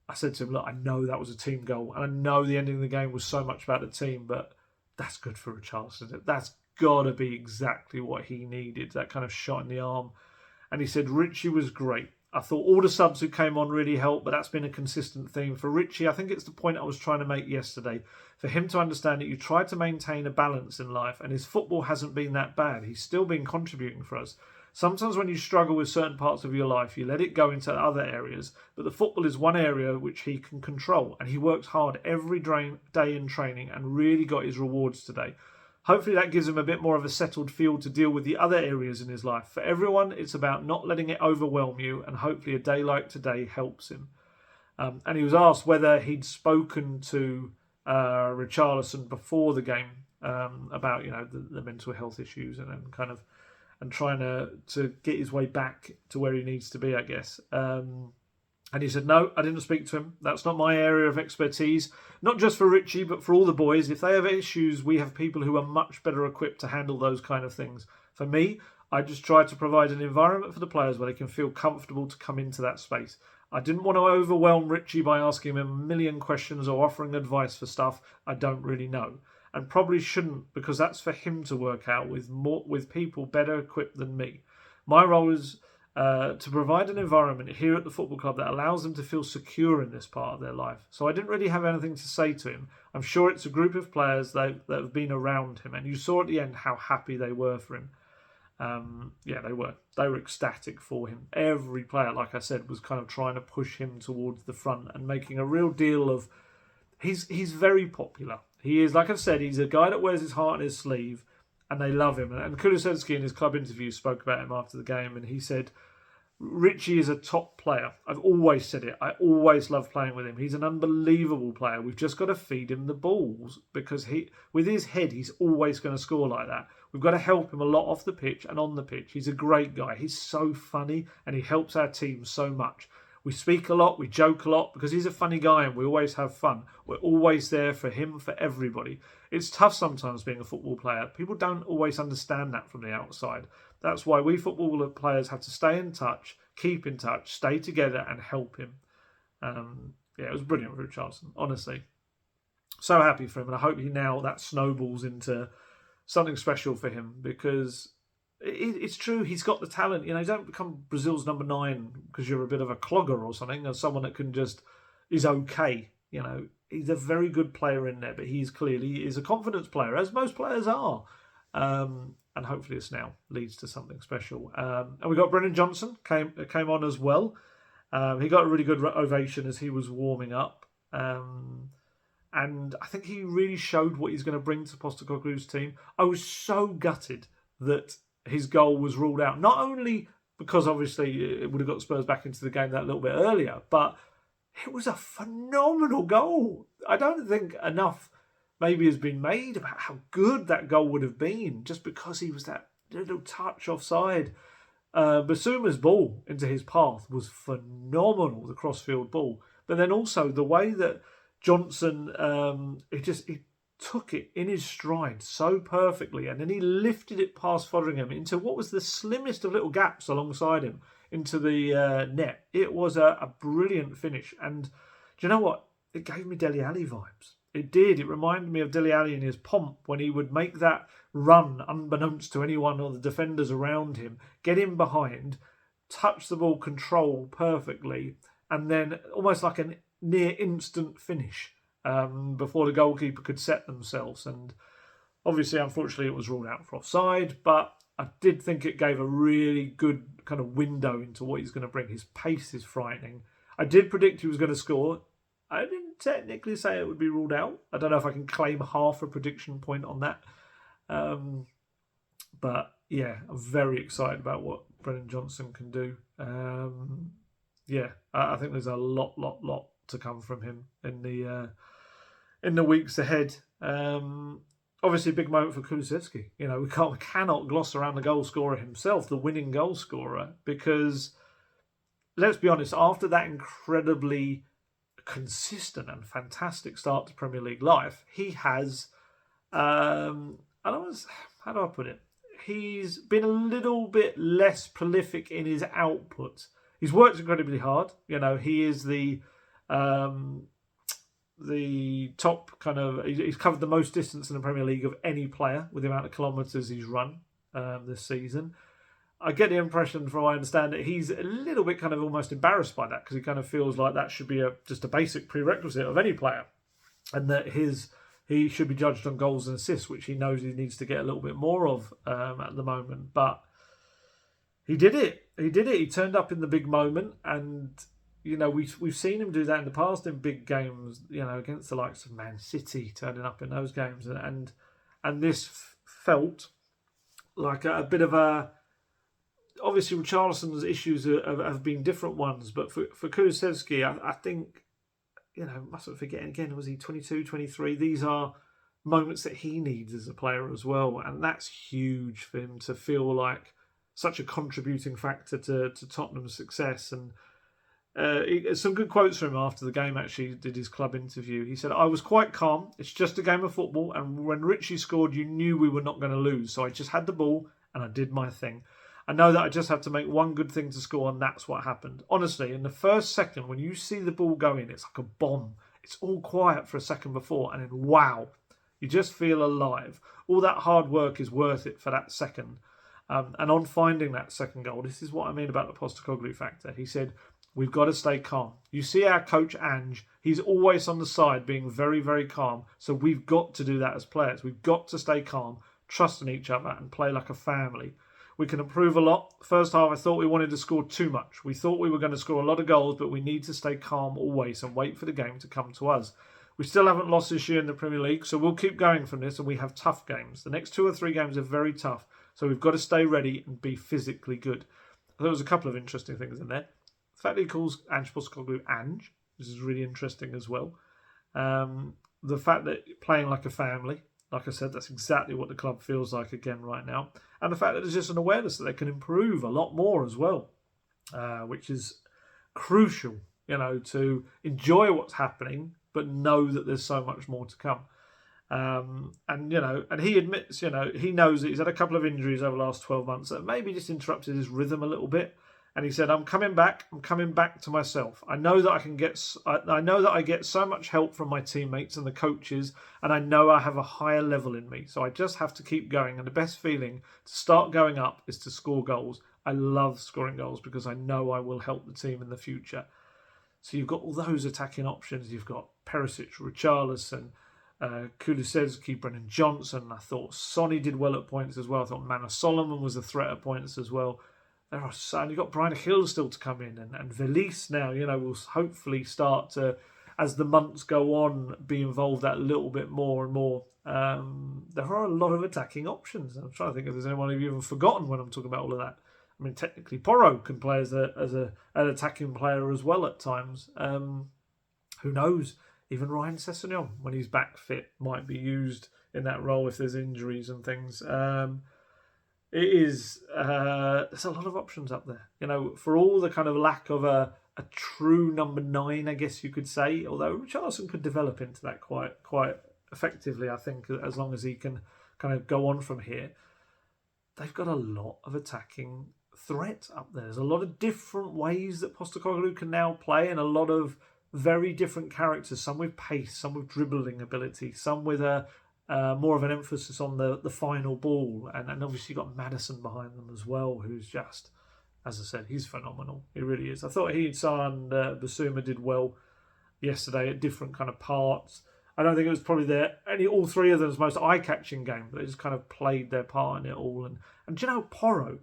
I said to him, look, I know that was a team goal, and I know the ending of the game was so much about the team, but that's good for Richarlison. That's got to be exactly what he needed, that kind of shot in the arm. And he said, Richie was great. I thought all the subs who came on really helped, but that's been a consistent theme. For Richie, I think it's the point I was trying to make yesterday. For him to understand that you try to maintain a balance in life, and his football hasn't been that bad. He's still been contributing for us. Sometimes when you struggle with certain parts of your life, you let it go into other areas, but the football is one area which he can control, and he works hard every day in training and really got his rewards today. Hopefully that gives him a bit more of a settled field to deal with the other areas in his life. For everyone, it's about not letting it overwhelm you, and hopefully a day like today helps him. And he was asked whether he'd spoken to Richarlison before the game about the mental health issues and trying to get his way back to where he needs to be, I guess. And he said, no, I didn't speak to him. That's not my area of expertise. Not just for Richie, but for all the boys. If they have issues, we have people who are much better equipped to handle those kind of things. For me, I just try to provide an environment for the players where they can feel comfortable to come into that space. I didn't want to overwhelm Richie by asking him a million questions or offering advice for stuff I don't really know. And probably shouldn't, because that's for him to work out with people better equipped than me. My role is to provide an environment here at the football club that allows them to feel secure in this part of their life. So I didn't really have anything to say to him. I'm sure it's a group of players that have been around him, and you saw at the end how happy they were for him. Yeah, they were. They were ecstatic for him. Every player, like I said, was kind of trying to push him towards the front and making a real deal of. He's very popular. He is, like I've said, he's a guy that wears his heart on his sleeve, and they love him. And Kulusevski in his club interview spoke about him after the game, and he said, Richie is a top player. I've always said it. I always love playing with him. He's an unbelievable player. We've just got to feed him the balls because with his head, he's always going to score like that. We've got to help him a lot off the pitch and on the pitch. He's a great guy. He's so funny and he helps our team so much. We speak a lot, we joke a lot because he's a funny guy and we always have fun. We're always there for him, for everybody. It's tough sometimes being a football player. People don't always understand that from the outside. That's why we football players have to stay in touch, keep in touch, stay together and help him. Yeah, it was brilliant for Richarlison, honestly. So happy for him, and I hope that snowballs into something special for him because it's true, he's got the talent. You don't become Brazil's number 9 because you're a bit of a clogger or something, or someone that is okay. He's a very good player in there, but he's clearly is a confidence player, as most players are. And hopefully this now leads to something special. And we got Brennan Johnson came on as well. He got a really good ovation as he was warming up. And I think he really showed what he's going to bring to Postecoglou's team. I was so gutted that his goal was ruled out. Not only because obviously it would have got Spurs back into the game that little bit earlier, but it was a phenomenal goal. I don't think enough maybe has been made about how good that goal would have been just because he was that little touch offside. Basuma's ball into his path was phenomenal, the crossfield ball. But then also the way that Johnson, he took it in his stride so perfectly, and then he lifted it past Fotheringham into what was the slimmest of little gaps alongside him into the net. It was a brilliant finish, and do you know what? It gave me Dele Alli vibes. It did. It reminded me of Dele Alli in his pomp when he would make that run unbeknownst to anyone or the defenders around him, get in behind, touch the ball, control perfectly, and then almost like a near instant finish before the goalkeeper could set themselves. And obviously, unfortunately, it was ruled out for offside, but I did think it gave a really good kind of window into what he's going to bring. His pace is frightening. I did predict he was going to score. I didn't technically say it would be ruled out. I don't know if I can claim half a prediction point on that. But yeah, I'm very excited about what Brennan Johnson can do. I think there's a lot to come from him in the weeks ahead. Obviously, a big moment for Kulusevski. We cannot gloss around the goal scorer himself, the winning goal scorer, because let's be honest, after that incredibly consistent and fantastic start to Premier League life, he has, how do I put it? He's been a little bit less prolific in his output. He's worked incredibly hard. He is the top he's covered the most distance in the Premier League of any player with the amount of kilometres he's run this season. I get the impression, from what I understand, that he's a little bit kind of almost embarrassed by that because he kind of feels like that should be just a basic prerequisite of any player, and that he should be judged on goals and assists, which he knows he needs to get a little bit more of at the moment. But he did it. He turned up in the big moment, and we've seen him do that in the past in big games. Against the likes of Man City, turning up in those games, and this felt like a bit of a. Obviously, Richarlison's issues have been different ones, but for Kulusevski, I think, mustn't forget, again, was he 22, 23? These are moments that he needs as a player as well, and that's huge for him to feel like such a contributing factor to Tottenham's success. And some good quotes from him after the game, actually, did his club interview. He said, "I was quite calm. It's just a game of football, and when Richie scored, you knew we were not going to lose, so I just had the ball, and I did my thing. I know that I just have to make one good thing to score, and that's what happened." Honestly, in the first second, when you see the ball going, it's like a bomb. It's all quiet for a second before, and then wow, you just feel alive. All that hard work is worth it for that second. And on finding that second goal, this is what I mean about the Postecoglou factor. He said, "We've got to stay calm. You see our coach, Ange, he's always on the side being very, very calm. So we've got to do that as players. We've got to stay calm, trust in each other, and play like a family. We can improve a lot. First half, I thought we wanted to score too much. We thought we were going to score a lot of goals, but we need to stay calm always and wait for the game to come to us. We still haven't lost this year in the Premier League, so we'll keep going from this, and we have tough games. The next 2 or 3 games are very tough, so we've got to stay ready and be physically good. There was a couple of interesting things in there. The fact that he calls Ange Postecoglou Ange, this is really interesting as well. The fact that playing like a family, like I said, that's exactly what the club feels like again right now. And the fact that there's just an awareness that they can improve a lot more as well, which is crucial, to enjoy what's happening, but know that there's so much more to come. And he admits, he knows that he's had a couple of injuries over the last 12 months that maybe just interrupted his rhythm a little bit. And he said, I'm coming back to myself. I know that I get so much help from my teammates and the coaches, and I know I have a higher level in me. So I just have to keep going. And the best feeling to start going up is to score goals. I love scoring goals because I know I will help the team in the future. So you've got all those attacking options. You've got Perisic, Richarlison, Kulusevski, Brennan Johnson. I thought Sonny did well at points as well. I thought Manor Solomon was a threat at points as well. And you've got Brian Hill still to come in, and Velis now, will hopefully start to, as the months go on, be involved that little bit more and more. There are a lot of attacking options. I'm trying to think if there's anyone you've even forgotten when I'm talking about all of that. I mean, technically, Porro can play as an attacking player as well at times. Who knows? Even Ryan Sessegnon, when he's back fit, might be used in that role if there's injuries and things. There's a lot of options up there. For all the kind of lack of a true number 9, I guess you could say, although Richarlison could develop into that quite effectively, I think, as long as he can kind of go on from here. They've got a lot of attacking threat up there. There's a lot of different ways that Postecoglou can now play, and a lot of very different characters, some with pace, some with dribbling ability, some with more of an emphasis on the final ball. And obviously you've got Maddison behind them as well, who's just, as I said, he's phenomenal. He really is. I thought he and Basuma did well yesterday at different kind of parts. I don't think it was probably all 3 of them's most eye-catching game, but they just kind of played their part in it all. And do you know, Porro,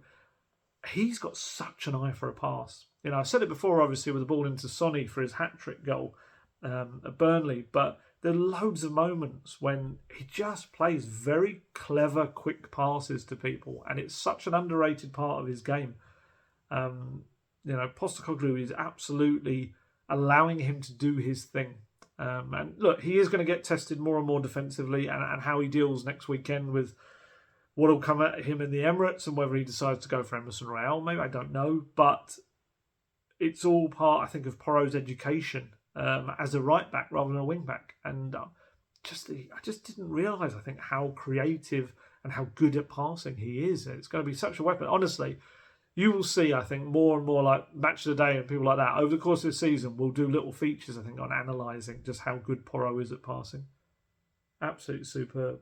he's got such an eye for a pass. I said it before, obviously, with the ball into Sonny for his hat-trick goal at Burnley, but there are loads of moments when he just plays very clever, quick passes to people, and it's such an underrated part of his game. Postecoglou is absolutely allowing him to do his thing. And look, he is going to get tested more and more defensively, and how he deals next weekend with what will come at him in the Emirates, and whether he decides to go for Emerson Royale, maybe, I don't know. But it's all part, I think, of Porro's education as a right back rather than a wing back. And I just didn't realise, I think, how creative and how good at passing he is. It's going to be such a weapon. Honestly, you will see, I think, more and more like Match of the Day and people like that over the course of the season. We'll do little features, I think, on analysing just how good Porro is at passing. Absolutely superb.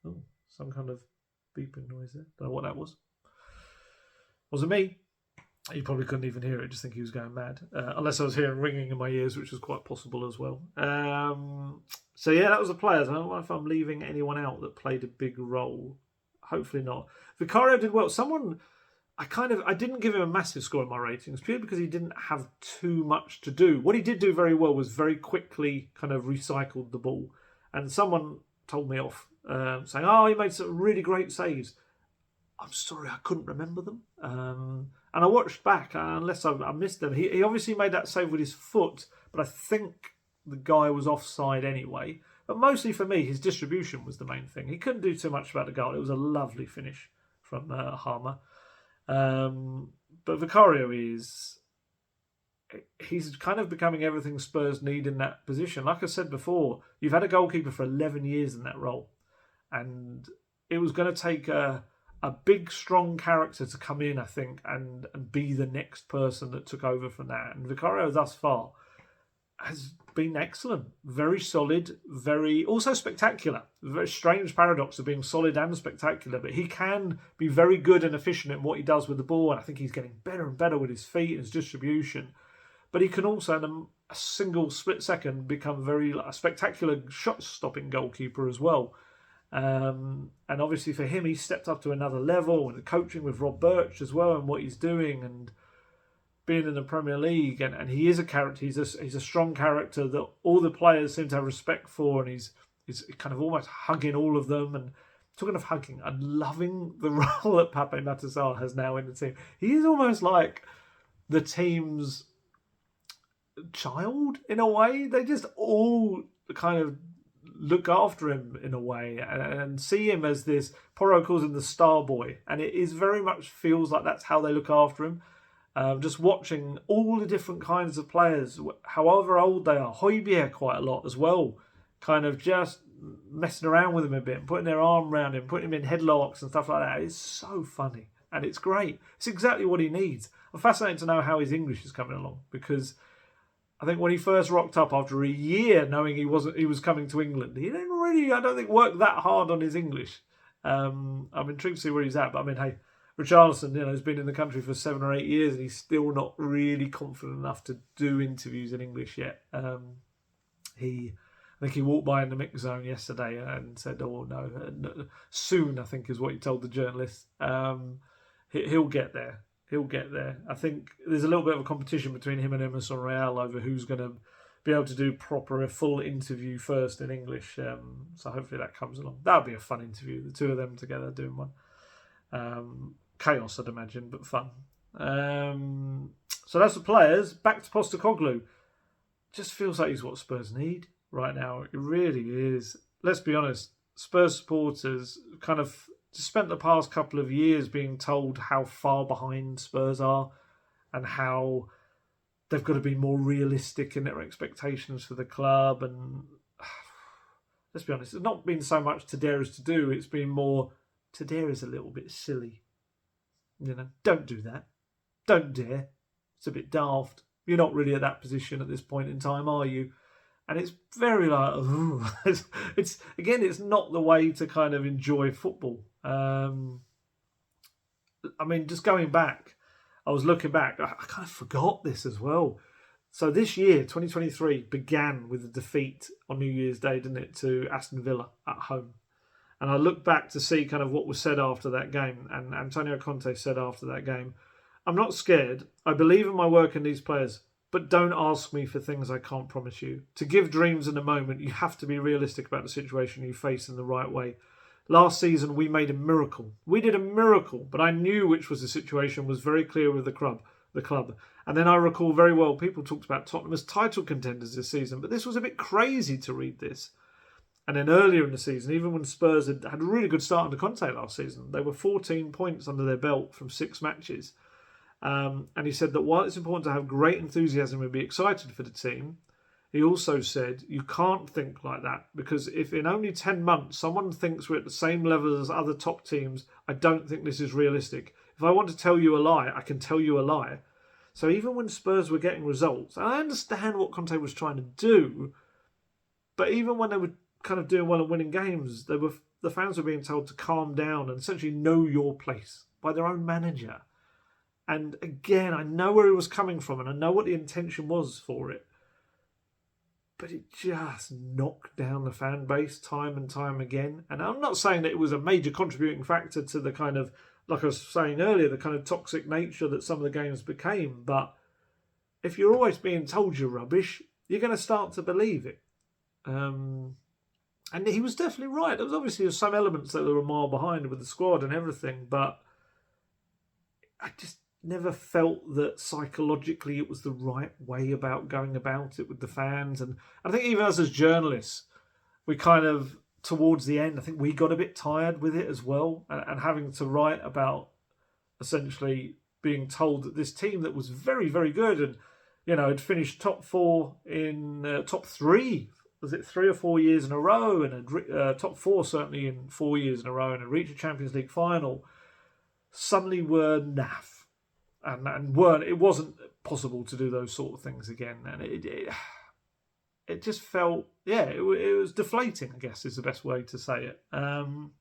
Oh, some kind of beeping noise there. Don't know what that was. Wasn't me. You probably couldn't even hear it. Just think he was going mad. Unless I was hearing ringing in my ears, which was quite possible as well. So yeah, that was the players. I don't know if I'm leaving anyone out that played a big role. Hopefully not. Vicario did well. I didn't give him a massive score in my ratings, purely because he didn't have too much to do. What he did do very well was very quickly kind of recycled the ball. And someone told me off, saying, he made some really great saves. I'm sorry, I couldn't remember them. And I watched back, unless I missed them. He obviously made that save with his foot, but I think the guy was offside anyway. But mostly for me, his distribution was the main thing. He couldn't do too much about the goal. It was a lovely finish from Harmer. But Vicario he's kind of becoming everything Spurs need in that position. Like I said before, you've had a goalkeeper for 11 years in that role. And it was going to take a big, strong character to come in, I think, and be the next person that took over from that. And Vicario, thus far, has been excellent. Very solid, very also spectacular. A very strange paradox of being solid and spectacular, but he can be very good and efficient in what he does with the ball, and I think he's getting better and better with his feet and his distribution. But he can also, in a single split second, become a spectacular shot-stopping goalkeeper as well. And obviously for him, he's stepped up to another level, and the coaching with Rob Birch as well, and what he's doing, and being in the Premier League, and he is a character. He's a strong character that all the players seem to have respect for, and he's kind of almost hugging all of them. And talking of hugging, and loving the role that Pape Matar has now in the team. He is almost like the team's child in a way. They just all kind of look after him in a way, and see him as this. Porro calls him the star boy, and it is very much feels like that's how they look after him. Just watching all the different kinds of players, however old they are. Højbjerg quite a lot as well, kind of just messing around with him a bit, putting their arm around him, putting him in headlocks and stuff like that. It's so funny, and it's great. It's exactly what he needs. I'm fascinated to know how his English is coming along, because I think when he first rocked up after a year knowing he was coming to England, he didn't really, I don't think, work that hard on his English. I'm intrigued to see where he's at, but I mean, hey, Richarlison, has been in the country for 7 or 8 years, and he's still not really confident enough to do interviews in English yet. I think he walked by in the mix zone yesterday and said, "Oh no, soon." I think is what he told the journalist. He'll get there. He'll get there. I think there's a little bit of a competition between him and Emerson Royal over who's going to be able to do a full interview first in English. So hopefully that comes along. That would be a fun interview, the two of them together doing one. Chaos, I'd imagine, but fun. So that's the players. Back to Postecoglou. Just feels like he's what Spurs need right now. It really is. Let's be honest. Spurs supporters kind of spent the past couple of years being told how far behind Spurs are, and how they've got to be more realistic in their expectations for the club. And let's be honest, it's not been so much to dare is to do. It's been more to dare is a little bit silly. Don't do that. Don't dare. It's a bit daft. You're not really at that position at this point in time, are you? And it's very like, ooh. It's not the way to kind of enjoy football. I mean, just going back, I was looking back, I kind of forgot this as well. So this year, 2023, began with a defeat on New Year's Day, didn't it, to Aston Villa at home. And I looked back to see kind of what was said after that game. And Antonio Conte said after that game, "I'm not scared. I believe in my work and these players. But don't ask me for things I can't promise you. To give dreams in a moment, you have to be realistic about the situation you face in the right way. Last season, we made a miracle. We did a miracle, but I knew which was the situation, was very clear with the club. And then I recall very well, people talked about Tottenham as title contenders this season, but this was a bit crazy to read this. And then earlier in the season, even when Spurs had a really good start under Conte last season, they were 14 points under their belt from 6 matches. And he said that while it's important to have great enthusiasm and be excited for the team, he also said you can't think like that, because if in only 10 months someone thinks we're at the same level as other top teams, I don't think this is realistic. If I want to tell you a lie, I can tell you a lie. So even when Spurs were getting results, and I understand what Conte was trying to do, but even when they were kind of doing well and winning games, the fans were being told to calm down and essentially know your place by their own manager. And again, I know where he was coming from, and I know what the intention was for it. But it just knocked down the fan base time and time again. And I'm not saying that it was a major contributing factor to the kind of, like I was saying earlier, the kind of toxic nature that some of the games became. But if you're always being told you're rubbish, you're going to start to believe it. And he was definitely right. There was obviously some elements that were a mile behind with the squad and everything, but I just never felt that psychologically it was the right way about going about it with the fans. And I think even as journalists, we kind of, towards the end, I think we got a bit tired with it as well, and having to write about essentially being told that this team that was very, very good and, had finished top 4 in top 3, was it 3 or 4 years in a row, and top 4 certainly in 4 years in a row, and had reached a Champions League final, suddenly were naff. And it wasn't possible to do those sort of things again. And it just felt, it was deflating, I guess is the best way to say it. And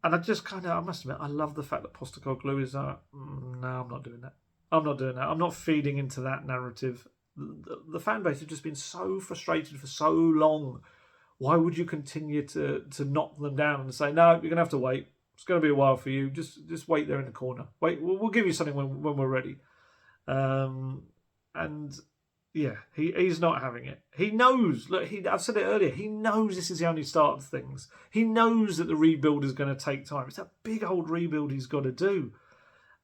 I just I must admit, I love the fact that Postecoglou is, no, I'm not doing that. I'm not feeding into that narrative. The fan base have just been so frustrated for so long Why would you continue to knock them down and say, no, you're going to have to wait. It's going to be a while for you. Just wait there in the corner. Wait, we'll give you something when we're ready. And yeah, he's not having it. He knows. Look, I've said it earlier. He knows this is the only start of things. He knows that the rebuild is going to take time. It's a big old rebuild he's got to do.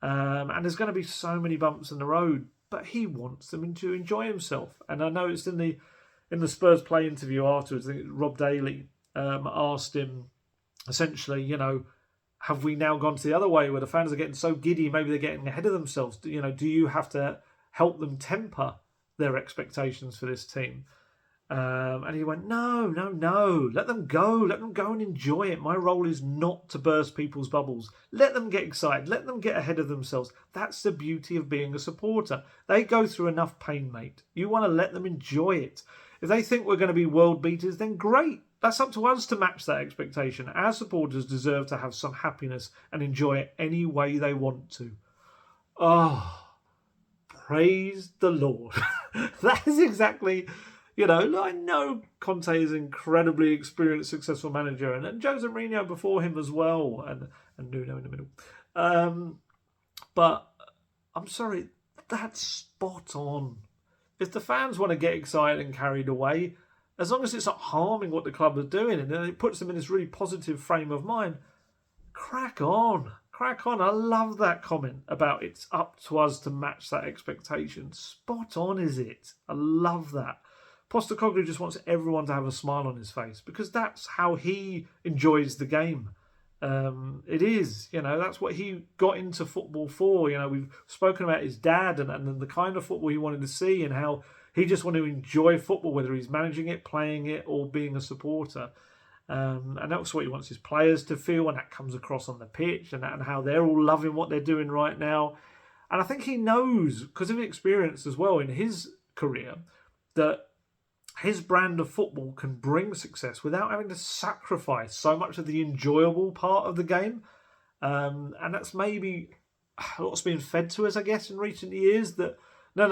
And there's going to be so many bumps in the road. But he wants them to enjoy himself. And I noticed in the Spurs play interview afterwards, I think Rob Daly asked him, essentially, have we now gone to the other way where the fans are getting so giddy, maybe they're getting ahead of themselves? Do you have to help them temper their expectations for this team? And he went, no. Let them go and enjoy it. My role is not to burst people's bubbles. Let them get excited. Let them get ahead of themselves. That's the beauty of being a supporter. They go through enough pain, mate. You want to let them enjoy it. If they think we're going to be world beaters, then great. That's up to us to match that expectation. Our supporters deserve to have some happiness and enjoy it any way they want to. Oh, praise the Lord. That is exactly... I know Conte is an incredibly experienced, successful manager, and Jose Mourinho before him as well, and Nuno in the middle. But I'm sorry, that's spot on. If the fans want to get excited and carried away, as long as it's not harming what the club is doing, and it puts them in this really positive frame of mind, crack on. I love that comment about it's up to us to match that expectation. Spot on, is it? I love that. Postecoglou just wants everyone to have a smile on his face because that's how he enjoys the game. It is, that's what he got into football for. We've spoken about his dad and the kind of football he wanted to see and how he just wanted to enjoy football, whether he's managing it, playing it, or being a supporter. And that's what he wants his players to feel, and that comes across on the pitch and how they're all loving what they're doing right now. And I think he knows, because of experience as well in his career, that his brand of football can bring success without having to sacrifice so much of the enjoyable part of the game. And that's maybe what's been fed to us, I guess, in recent years, that no,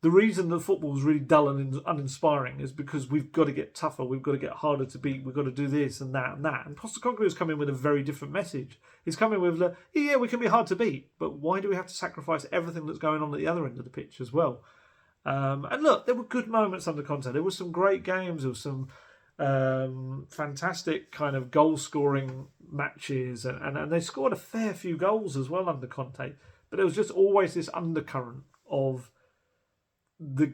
the reason that football is really dull and uninspiring is because we've got to get tougher, we've got to get harder to beat, we've got to do this and that and that. And Postecoglou is coming with a very different message. He's coming with, we can be hard to beat, but why do we have to sacrifice everything that's going on at the other end of the pitch as well? And look, there were good moments under Conte. There were some great games. There was some fantastic kind of goal-scoring matches. And they scored a fair few goals as well under Conte. But there was just always this undercurrent of the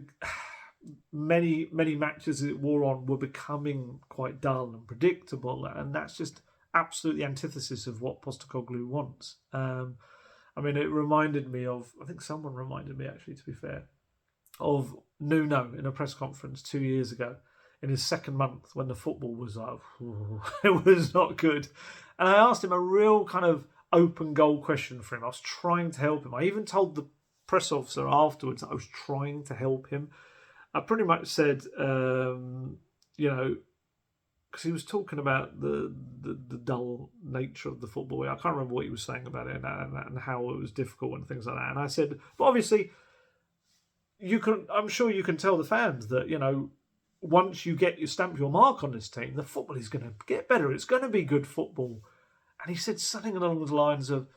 many matches it wore on were becoming quite dull and predictable. And that's just absolutely antithesis of what Postecoglou wants. It reminded me of... I think someone reminded me, actually, to be fair, of Nuno in a press conference 2 years ago in his second month when the football was it was not good. And I asked him a real kind of open goal question for him. I was trying to help him. I even told the press officer afterwards that I was trying to help him. I pretty much said, because he was talking about the dull nature of the football. I can't remember what he was saying about it and how it was difficult and things like that. And I said, but obviously... I'm sure you can tell the fans that, once you stamp your mark on this team, the football is going to get better. It's going to be good football. And he said something along the lines of,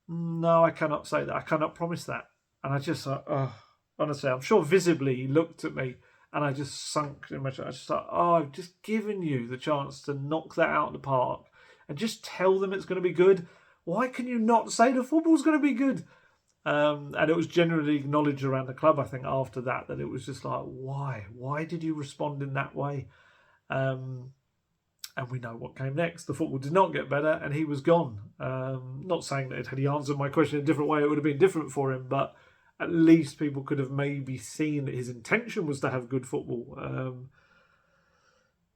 no, I cannot say that. I cannot promise that. And I just thought, honestly, I'm sure visibly he looked at me and I just sunk in my chest. I just thought, I've just given you the chance to knock that out of the park and just tell them it's going to be good. Why can you not say the football's going to be good? And it was generally acknowledged around the club, I think, after that it was just like, why? Why did you respond in that way? And we know what came next. The football did not get better and he was gone. Not saying that had he answered my question in a different way, it would have been different for him, but at least people could have maybe seen that his intention was to have good football.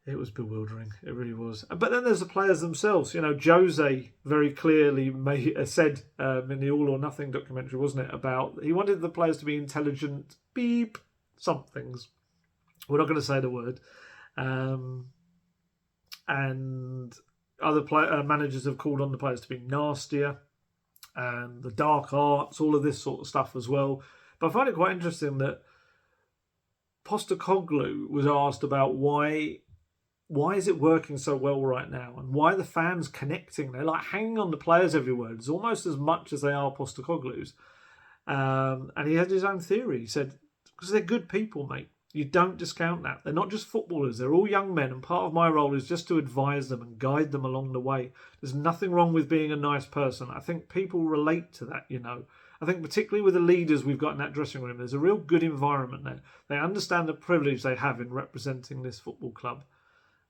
It was bewildering. It really was. But then there's the players themselves. Jose very clearly said in the All or Nothing documentary, wasn't it, about he wanted the players to be intelligent, somethings. We're not going to say the word. And other managers have called on the players to be nastier and the dark arts, all of this sort of stuff as well. But I find it quite interesting that Postecoglou was asked about why why is it working so well right now? And why are the fans connecting? They're like hanging on the players' every word. It's almost as much as they are Postecoglou's. And he had his own theory. He said, because they're good people, mate. You don't discount that. They're not just footballers. They're all young men. And part of my role is just to advise them and guide them along the way. There's nothing wrong with being a nice person. I think people relate to that, you know. I think particularly with the leaders we've got in that dressing room, there's a real good environment there. They understand the privilege they have in representing this football club.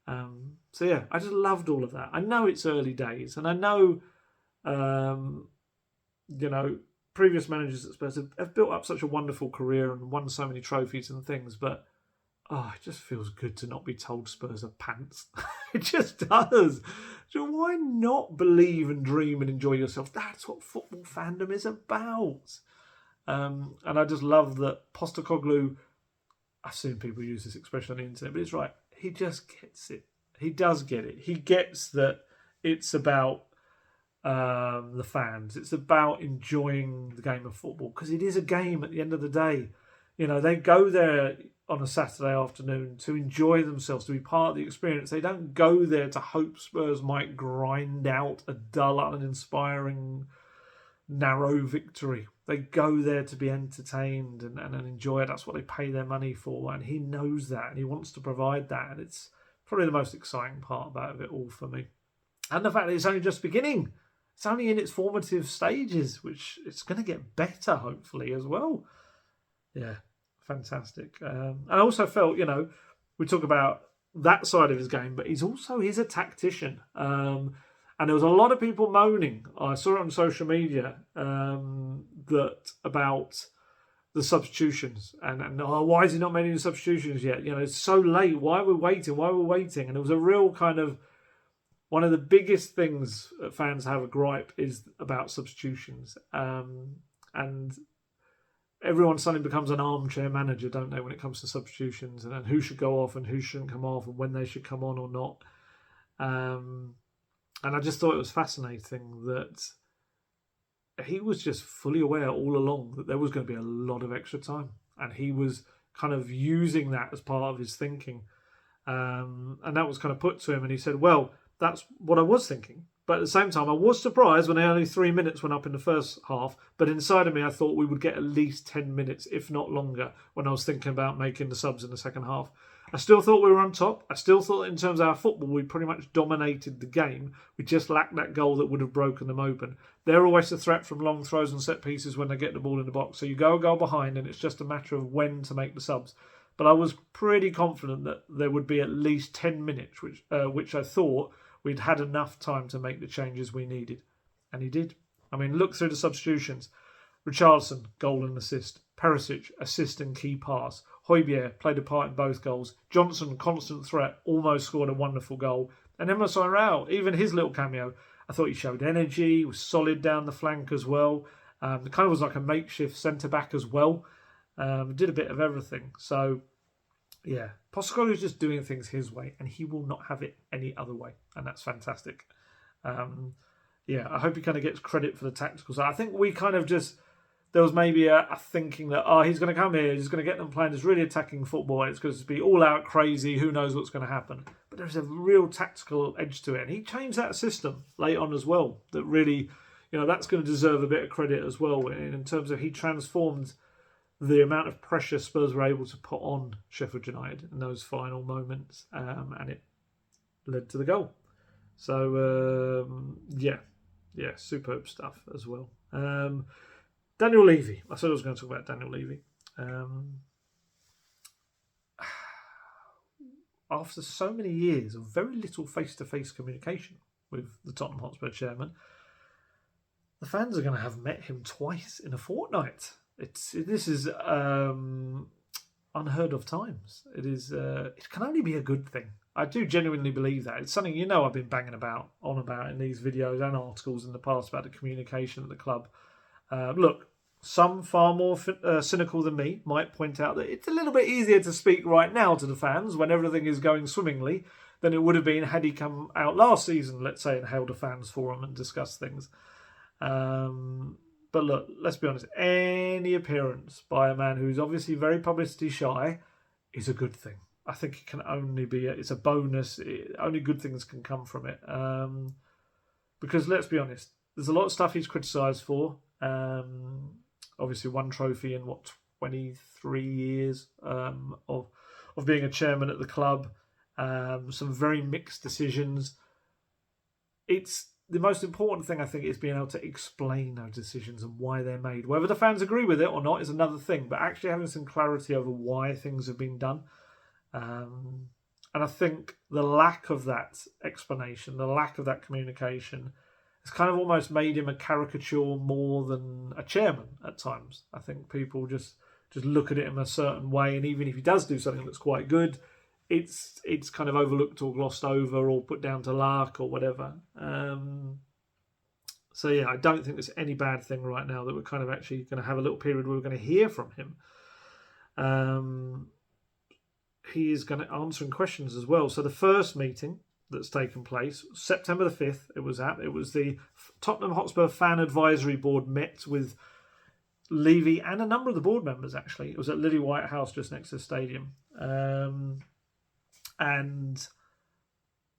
So yeah, I just loved all of that. I know it's early days, and I know, you know, previous managers at Spurs have built up such a wonderful career and won so many trophies and things, but it just feels good to not be told Spurs are pants. It just does. So why not believe and dream and enjoy yourself? That's what football fandom is about. And I just love that Postecoglou, I've seen people use this expression on the internet, but it's right. He just gets it. He does get it. He gets that it's about the fans. It's about enjoying the game of football, because it is a game at the end of the day. You know, they go there on a Saturday afternoon to enjoy themselves, to be part of the experience. They don't go there to hope Spurs might grind out a dull, uninspiring, narrow victory. They go there to be entertained and enjoy it. That's what they pay their money for, and he knows that, and he wants to provide that, and it's probably the most exciting part about it all for me. And the fact that it's only just beginning. It's only in its formative stages, which it's going to get better, hopefully, as well. Yeah, fantastic. And I also felt, you know, we talk about that side of his game, but he's a tactician. And there was a lot of people moaning. I saw it on social media that about the substitutions and why is he not making the substitutions yet? You know, it's so late. Why are we waiting? And it was a real kind of, one of the biggest things that fans have a gripe is about substitutions. And everyone suddenly becomes an armchair manager, don't they, when it comes to substitutions and who should go off and who shouldn't come off and when they should come on or not. And I just thought it was fascinating that he was just fully aware all along that there was going to be a lot of extra time. And he was kind of using that as part of his thinking. And that was kind of put to him. And he said, well, that's what I was thinking. But at the same time, I was surprised when only 3 minutes went up in the first half. But inside of me, I thought we would get at least 10 minutes, if not longer, when I was thinking about making the subs in the second half. I still thought we were on top. I still thought in terms of our football, we pretty much dominated the game. We just lacked that goal that would have broken them open. They're always a threat from long throws and set pieces when they get the ball in the box. So you go a goal behind and it's just a matter of when to make the subs. But I was pretty confident that there would be at least 10 minutes, which I thought we'd had enough time to make the changes we needed. And he did. I mean, look through the substitutions. Richarlison, goal and assist. Perisic, assist and key pass. Højbjerg played a part in both goals. Johnson, constant threat, almost scored a wonderful goal. And Emerson Royal, even his little cameo, I thought he showed energy, was solid down the flank as well. Kind of was like a makeshift centre-back as well. Did a bit of everything. So, yeah, Postecoglou is just doing things his way, and he will not have it any other way. And that's fantastic. Yeah, I hope he kind of gets credit for the tactical side. I think we kind of just... There was maybe a thinking that, he's going to come here, he's going to get them playing this really attacking football, and it's going to be all out crazy, who knows what's going to happen. But there's a real tactical edge to it. And he changed that system late on as well. That really, you know, that's going to deserve a bit of credit as well in terms of he transformed the amount of pressure Spurs were able to put on Sheffield United in those final moments. And it led to the goal. So, yeah, superb stuff as well. Daniel Levy. I said I was going to talk about Daniel Levy. After so many years of very little face-to-face communication with the Tottenham Hotspur chairman, the fans are going to have met him twice in a fortnight. This is unheard of times. It can only be a good thing. I do genuinely believe that. It's something, I've been banging on about in these videos and articles in the past about the communication at the club. Look, some far more cynical than me might point out that it's a little bit easier to speak right now to the fans when everything is going swimmingly than it would have been had he come out last season, let's say, and held a fans forum and discussed things. But look, let's be honest, any appearance by a man who's obviously very publicity shy is a good thing. I think it can only be it's a bonus. Only good things can come from it. Because let's be honest, there's a lot of stuff he's criticised for. Obviously, one trophy in 23 years of being a chairman at the club. Some very mixed decisions. It's the most important thing, I think, is being able to explain those decisions and why they're made. Whether the fans agree with it or not is another thing, but actually having some clarity over why things have been done. And I think the lack of that explanation, the lack of that communication, has kind of almost made him a caricature more than a chairman at times. I think people just look at it in a certain way, and even if he does do something that's quite good, it's kind of overlooked or glossed over or put down to luck or whatever. So yeah, I don't think there's any bad thing right now that we're kind of actually going to have a little period where we're going to hear from him. He is going to answering questions as well. So the first meeting that's taken place, September the 5th, it was the Tottenham Hotspur Fan Advisory Board met with Levy and a number of the board members, actually. It was at Lily White House just next to the stadium. And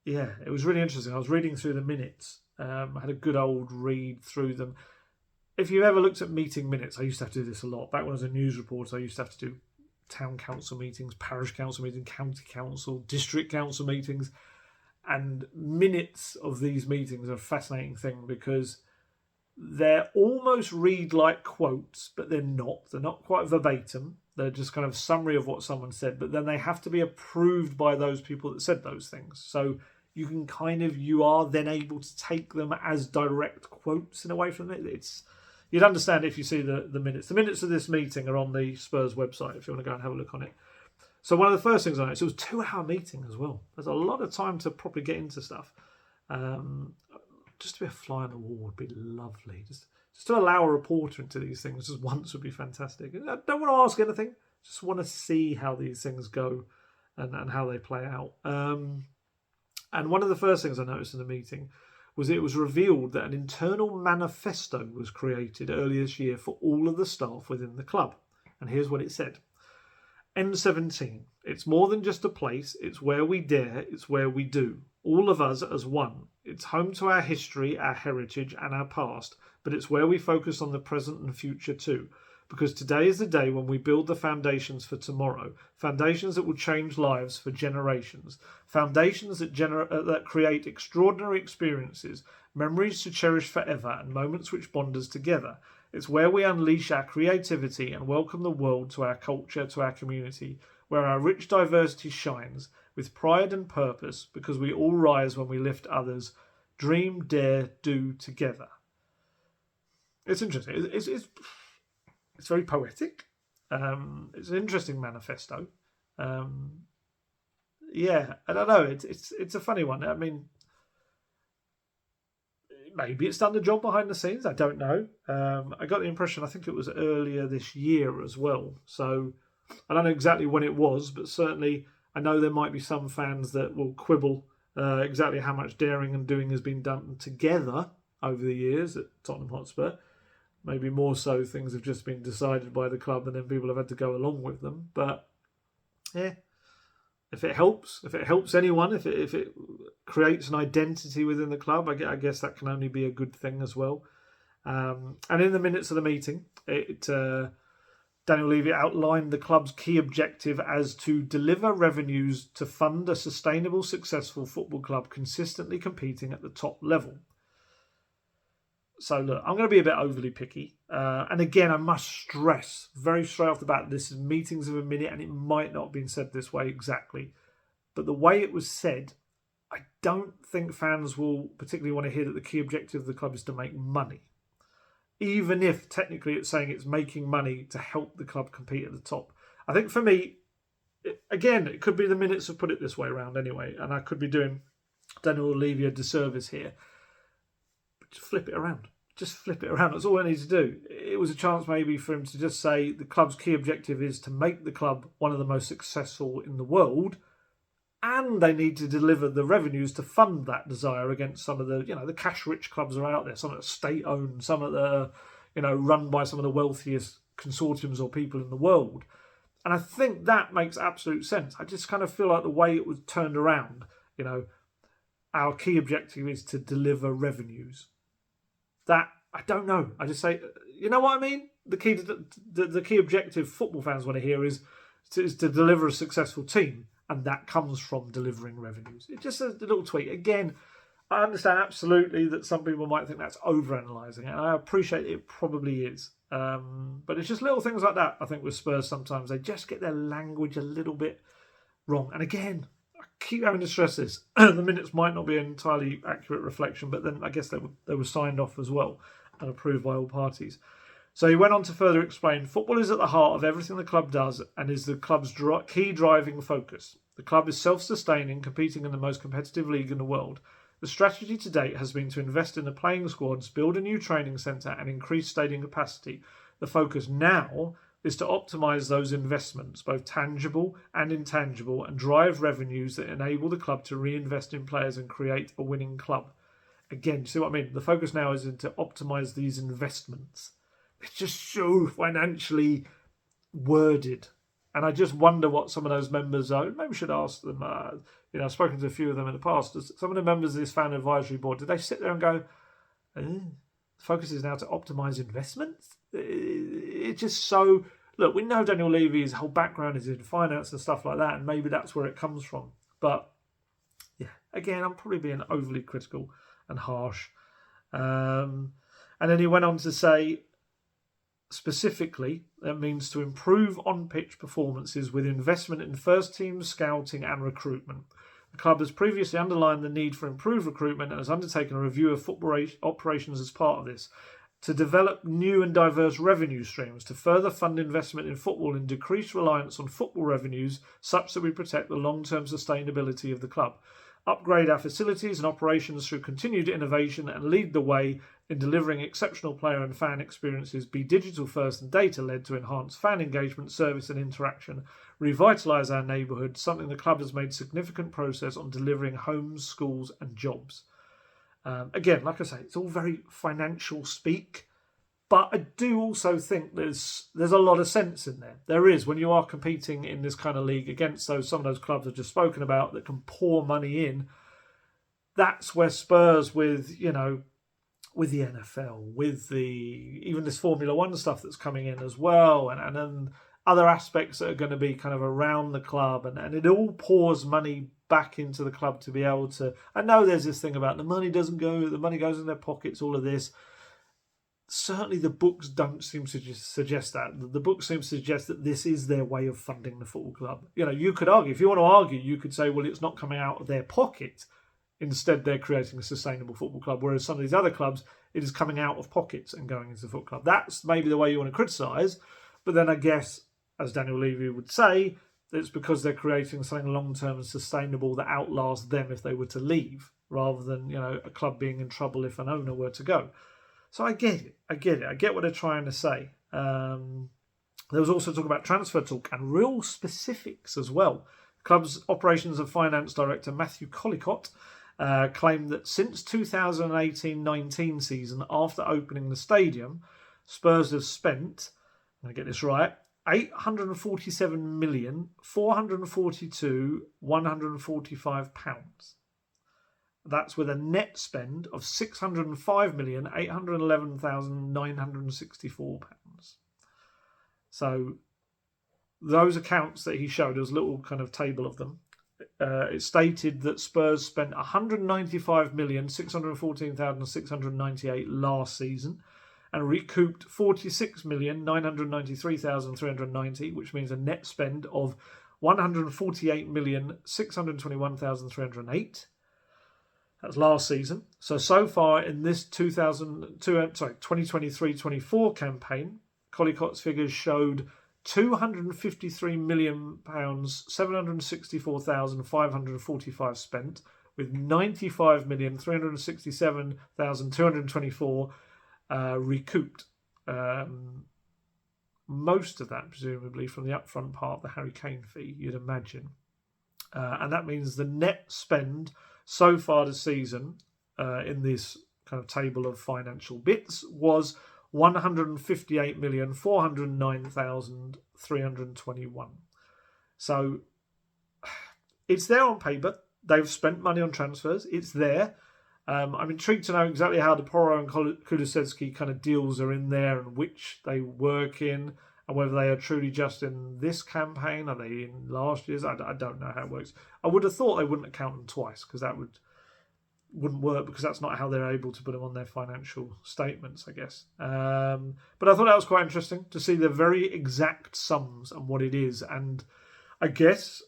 yeah, it was really interesting. I was reading through the minutes. I had a good old read through them. If you ever looked at meeting minutes, I used to have to do this a lot. Back when I was a news reporter, I used to have to do town council meetings, parish council meetings, county council, district council meetings. And minutes of these meetings are a fascinating thing because they're almost read like quotes, but they're not. They're not quite verbatim. They're just kind of summary of what someone said, but then they have to be approved by those people that said those things. So you are then able to take them as direct quotes in a way from it. You'd understand if you see the minutes. The minutes of this meeting are on the Spurs website if you want to go and have a look on it. So one of the first things I noticed, it was a 2-hour meeting as well. There's a lot of time to properly get into stuff. Just to be a fly on the wall would be lovely. Just to allow a reporter into these things just once would be fantastic. I don't want to ask anything. Just want to see how these things go and how they play out. And one of the first things I noticed in the meeting was it was revealed that an internal manifesto was created earlier this year for all of the staff within the club. And here's what it said. N17. It's more than just a place. It's where we dare. It's where we do. All of us as one. It's home to our history, our heritage and our past. But it's where we focus on the present and future too. Because today is the day when we build the foundations for tomorrow. Foundations that will change lives for generations. Foundations that create extraordinary experiences. Memories to cherish forever and moments which bond us together. It's where we unleash our creativity and welcome the world to our culture, to our community, where our rich diversity shines with pride and purpose because we all rise when we lift others. Dream, dare, do together. It's interesting. It's very poetic. It's an interesting manifesto. Yeah, I don't know. It's a funny one. I mean, maybe it's done the job behind the scenes. I don't know. I got the impression, I think it was earlier this year as well. So I don't know exactly when it was, but certainly I know there might be some fans that will quibble exactly how much daring and doing has been done together over the years at Tottenham Hotspur. Maybe more so things have just been decided by the club and then people have had to go along with them. But yeah, if it helps anyone, if it creates an identity within the club, I guess that can only be a good thing as well. And in the minutes of the meeting, Daniel Levy outlined the club's key objective as to deliver revenues to fund a sustainable, successful football club consistently competing at the top level. So look, I'm going to be a bit overly picky. And again, I must stress, very straight off the bat, this is meetings of a minute and it might not have been said this way exactly. But the way it was said, I don't think fans will particularly want to hear that the key objective of the club is to make money. Even if technically it's saying it's making money to help the club compete at the top. I think for me, it could be the minutes have put it this way around anyway. And I could be doing Daniel Levy a disservice here. Just flip it around. That's all I need to do. It was a chance maybe for him to just say the club's key objective is to make the club one of the most successful in the world, and they need to deliver the revenues to fund that desire against some of the, the cash-rich clubs are out there. Some of the state-owned, some of the, run by some of the wealthiest consortiums or people in the world. And I think that makes absolute sense. I just kind of feel like the way it was turned around, our key objective is to deliver revenues. That, I don't know. I just say, you know what I mean? The key objective football fans want to hear is to deliver a successful team, and that comes from delivering revenues. It's just a little tweak. Again, I understand absolutely that some people might think that's overanalyzing it, and I appreciate it probably is. But it's just little things like that, I think, with Spurs sometimes. They just get their language a little bit wrong. And again, I keep having to stress this. The minutes might not be an entirely accurate reflection, but then I guess they were signed off as well and approved by all parties. So he went on to further explain, football is at the heart of everything the club does and is the club's key driving focus. The club is self-sustaining, competing in the most competitive league in the world. The strategy to date has been to invest in the playing squads, build a new training centre and increase stadium capacity. The focus now is to optimise those investments, both tangible and intangible, and drive revenues that enable the club to reinvest in players and create a winning club. Again, you see what I mean? The focus now is to optimise these investments. It's just so financially worded. And I just wonder what some of those members are. Maybe we should ask them. I've spoken to a few of them in the past. Some of the members of this fan advisory board, did they sit there and go, the focus is now to optimise investments? It's just so... Look, we know Daniel Levy's whole background is in finance and stuff like that, and maybe that's where it comes from. But, yeah, again, I'm probably being overly critical and harsh. And then he went on to say... Specifically, that means to improve on-pitch performances with investment in first-team scouting and recruitment. The club has previously underlined the need for improved recruitment and has undertaken a review of football operations as part of this, to develop new and diverse revenue streams, to further fund investment in football and decrease reliance on football revenues such that we protect the long-term sustainability of the club. Upgrade our facilities and operations through continued innovation and lead the way in delivering exceptional player and fan experiences, be digital first and data led to enhance fan engagement, service and interaction, revitalise our neighbourhood, something the club has made significant progress on delivering homes, schools and jobs. Again, like I say, it's all very financial speak, but I do also think there's a lot of sense in there. There is, when you are competing in this kind of league against some of those clubs I've just spoken about that can pour money in. That's where Spurs with the NFL, with even this Formula One stuff that's coming in as well, and then other aspects that are going to be kind of around the club, and it all pours money back into the club to be able to... I know there's this thing about the money goes in their pockets, all of this. Certainly the books don't seem to suggest that. The books seem to suggest that this is their way of funding the football club. You could argue, if you want to argue, you could say, well, it's not coming out of their pocket. Instead, they're creating a sustainable football club, whereas some of these other clubs, it is coming out of pockets and going into the football club. That's maybe the way you want to criticise, but then I guess, as Daniel Levy would say, it's because they're creating something long-term and sustainable that outlasts them if they were to leave, rather than, a club being in trouble if an owner were to go. So I get it. I get what they're trying to say. There was also talk about transfer talk and real specifics as well. Club's operations and finance director Matthew Collicott claimed that since 2018-19 season, after opening the stadium, Spurs have spent, I'm going to get this right, £847,442,145. That's with a net spend of £605,811,964. So those accounts that he showed, there was a little kind of table of them. It stated that Spurs spent £195,614,698 last season and recouped £46,993,390, which means a net spend of £148,621,308. That's last season. So far in this 2023-24 campaign, Collicott's figures showed £253,764,545 spent, with £95,367,224 recouped. Most of that, presumably, from the upfront part of the Harry Kane fee, you'd imagine. And that means the net spend so far this season, in this kind of table of financial bits, was £158,409,000 321. So it's there on paper. They've spent money on transfers. It's there. I'm intrigued to know exactly how the Porro and Kulusevski kind of deals are in there and which they work in, and whether they are truly just in this campaign. Are they in last year's? I don't know how it works. I would have thought they wouldn't account them twice, because that wouldn't work, because that's not how they're able to put them on their financial statements, I guess. But I thought that was quite interesting to see the very exact sums and what it is. And I guess,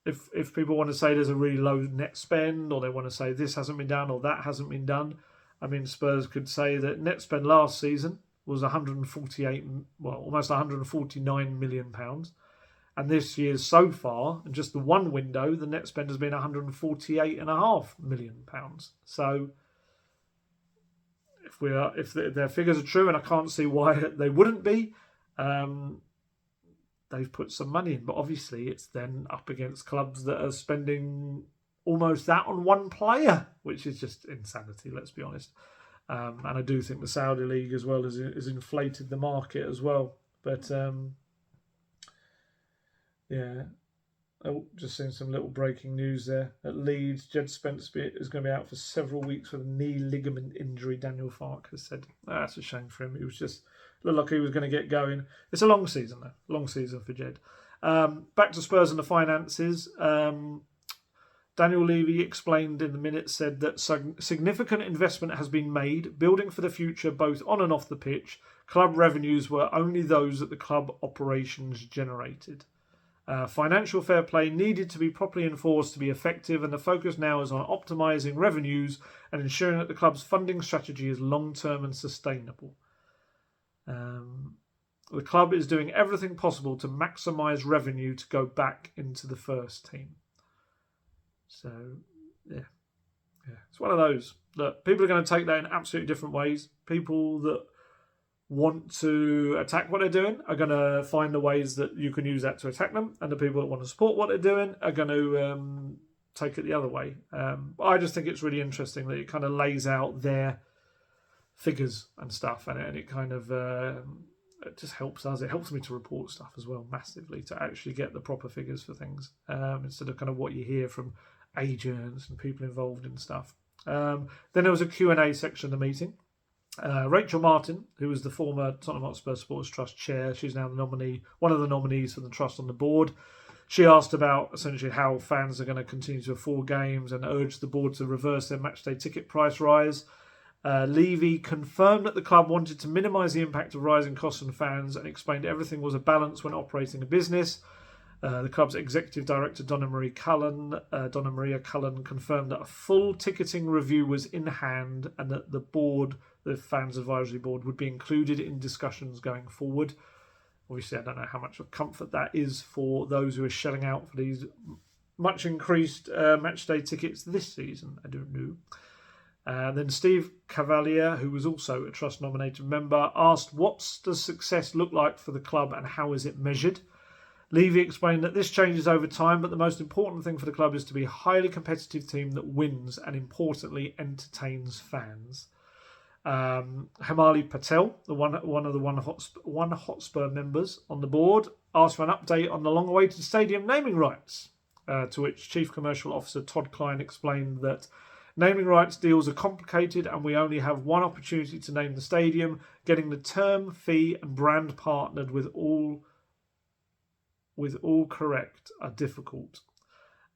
if people want to say there's a really low net spend, or they want to say this hasn't been done or that hasn't been done, I mean, Spurs could say that net spend last season was almost 149 million pounds, and this year's so far, in just the one window, the net spend has been 148.5 million pounds. So if their figures are true, and I can't see why they wouldn't be, they've put some money in, but obviously it's then up against clubs that are spending almost that on one player, which is just insanity, let's be honest. And I do think the Saudi League as well has inflated the market as well. But just seeing some little breaking news there. At Leeds, Jed Spence is going to be out for several weeks with a knee ligament injury, Daniel Farke has said. That's a shame for him. He was just looked like he was going to get going. It's a long season, though. Long season for Jed. Back to Spurs and the finances. Daniel Levy explained in the minutes, said that significant investment has been made, building for the future both on and off the pitch. Club revenues were only those that the club operations generated. Financial fair play needed to be properly enforced to be effective, and the focus now is on optimising revenues and ensuring that the club's funding strategy is long-term and sustainable. The club is doing everything possible to maximise revenue to go back into the first team. So, yeah. It's one of those. Look, people are going to take that in absolutely different ways. People that want to attack what they're doing are going to find the ways that you can use that to attack them, and the people that want to support what they're doing are going to take it the other way. I just think it's really interesting that it kind of lays out their figures and stuff, and it kind of it just helps us. It helps me to report stuff as well massively, to actually get the proper figures for things, instead of kind of what you hear from agents and people involved in stuff. Then there was a Q&A section of the meeting. Rachel Martin, who was the former Tottenham Hotspur Sports Trust chair, she's now the nominee, one of the nominees for the trust on the board. She asked about essentially how fans are going to continue to afford games and urged the board to reverse their matchday ticket price rise. Levy confirmed that the club wanted to minimise the impact of rising costs on fans and explained everything was a balance when operating a business. The club's executive director, Donna Maria Cullen, confirmed that a full ticketing review was in hand and that the fans advisory board, would be included in discussions going forward. Obviously, I don't know how much of comfort that is for those who are shelling out for these much increased matchday tickets this season. I don't know. Then Steve Cavalier, who was also a trust nominated member, asked, "What does success look like for the club and how is it measured?" Levy explained that this changes over time, but the most important thing for the club is to be a highly competitive team that wins and, importantly, entertains fans. Hamali Patel, one of the One Hotspur members on the board, asked for an update on the long-awaited stadium naming rights, to which Chief Commercial Officer Todd Klein explained that naming rights deals are complicated and we only have one opportunity to name the stadium. Getting the term, fee and brand partnered with all correct are difficult.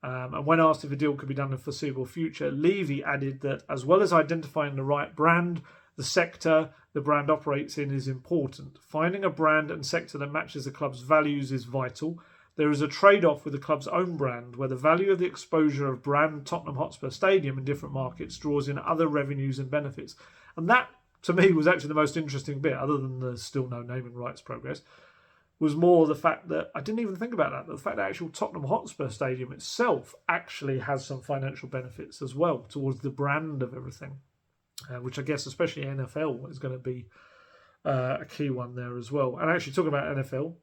And when asked if a deal could be done in the foreseeable future, Levy added that as well as identifying the right brand, the sector the brand operates in is important. Finding a brand and sector that matches the club's values is vital. There is a trade-off with the club's own brand, where the value of the exposure of brand Tottenham Hotspur Stadium in different markets draws in other revenues and benefits. And that, to me, was actually the most interesting bit, other than the still no naming rights progress, was more the fact that, I didn't even think about that, the fact that actual Tottenham Hotspur Stadium itself actually has some financial benefits as well towards the brand of everything, which I guess especially NFL is going to be a key one there as well. And actually talking about NFL,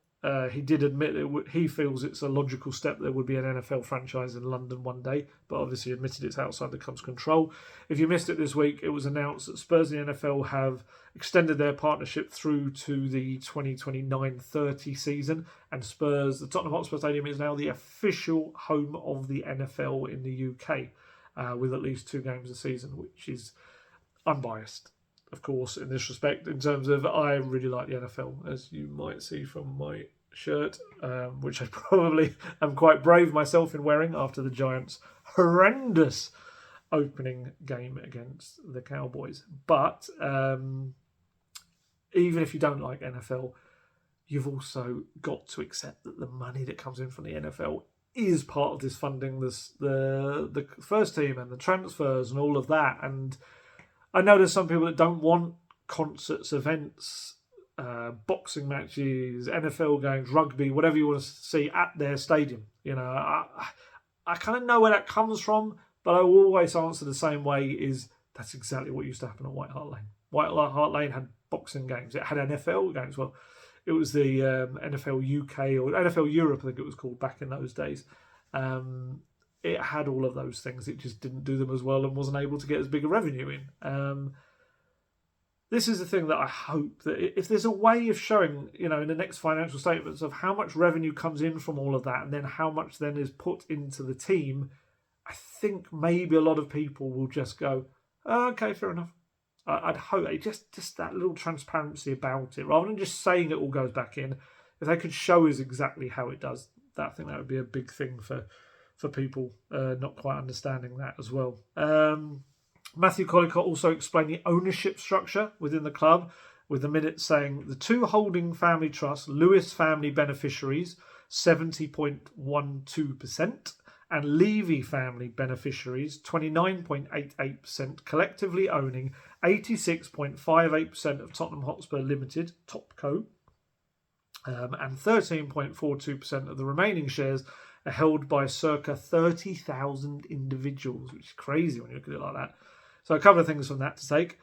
he did admit that he feels it's a logical step there would be an NFL franchise in London one day, but obviously admitted it's outside the club's control. If you missed it this week, it was announced that Spurs and the NFL have extended their partnership through to the 2029-30 season, and Spurs, the Tottenham Hotspur Stadium, is now the official home of the NFL in the UK, with at least 2 games a season, which is unbiased, of course, in this respect, in terms of I really like the NFL, as you might see from my shirt, which I probably am quite brave myself in wearing after the Giants' horrendous opening game against the Cowboys. But even if you don't like NFL, you've also got to accept that the money that comes in from the NFL is part of this funding, the first team and the transfers and all of that. And I know there's some people that don't want concerts, events, boxing matches, NFL games, rugby, whatever you want to see at their stadium. You know, I kind of know where that comes from, but I will always answer the same way: is that's exactly what used to happen at White Hart Lane. White Hart Lane had boxing games. It had NFL games. Well, it was the NFL UK or NFL Europe, I think it was called back in those days. It had all of those things. It just didn't do them as well and wasn't able to get as big a revenue in. This is the thing that I hope that if there's a way of showing, you know, in the next financial statements of how much revenue comes in from all of that and then how much then is put into the team, I think maybe a lot of people will just go, oh, okay, fair enough. I'd hope just that little transparency about it, rather than just saying it all goes back in. If they could show us exactly how it does, I think that would be a big thing for people not quite understanding that as well. Matthew Collicott also explained the ownership structure within the club, with the minutes saying the 2 holding family trusts, Lewis family beneficiaries, 70.12%, and Levy family beneficiaries, 29.88%, collectively owning 86.58% of Tottenham Hotspur Limited, Topco, and 13.42% of the remaining shares are held by circa 30,000 individuals, which is crazy when you look at it like that. So a couple of things from that to take.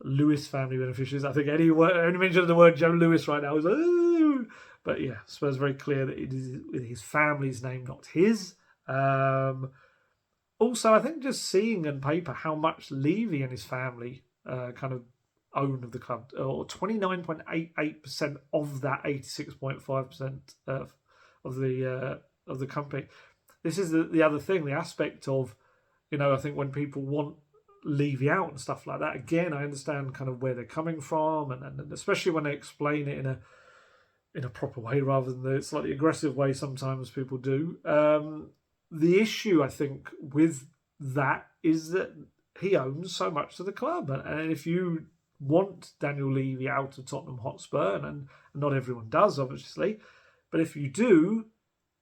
Lewis family beneficiaries. I think any mention of the word Joe Lewis right now is, ooh. But yeah, Spurs very clear that it is his family's name, not his. Also, I think just seeing on paper how much Levy and his family kind of own of the club, or 29.88% of that 86.5% of the company. This is the other thing, the aspect of, you know, I think when people want Levy out and stuff like that, again, I understand kind of where they're coming from, and especially when they explain it in a proper way rather than the slightly aggressive way sometimes people do. The issue, I think, with that is that he owns so much of the club, and if you want Daniel Levy out of Tottenham Hotspur, and not everyone does, obviously, but if you do,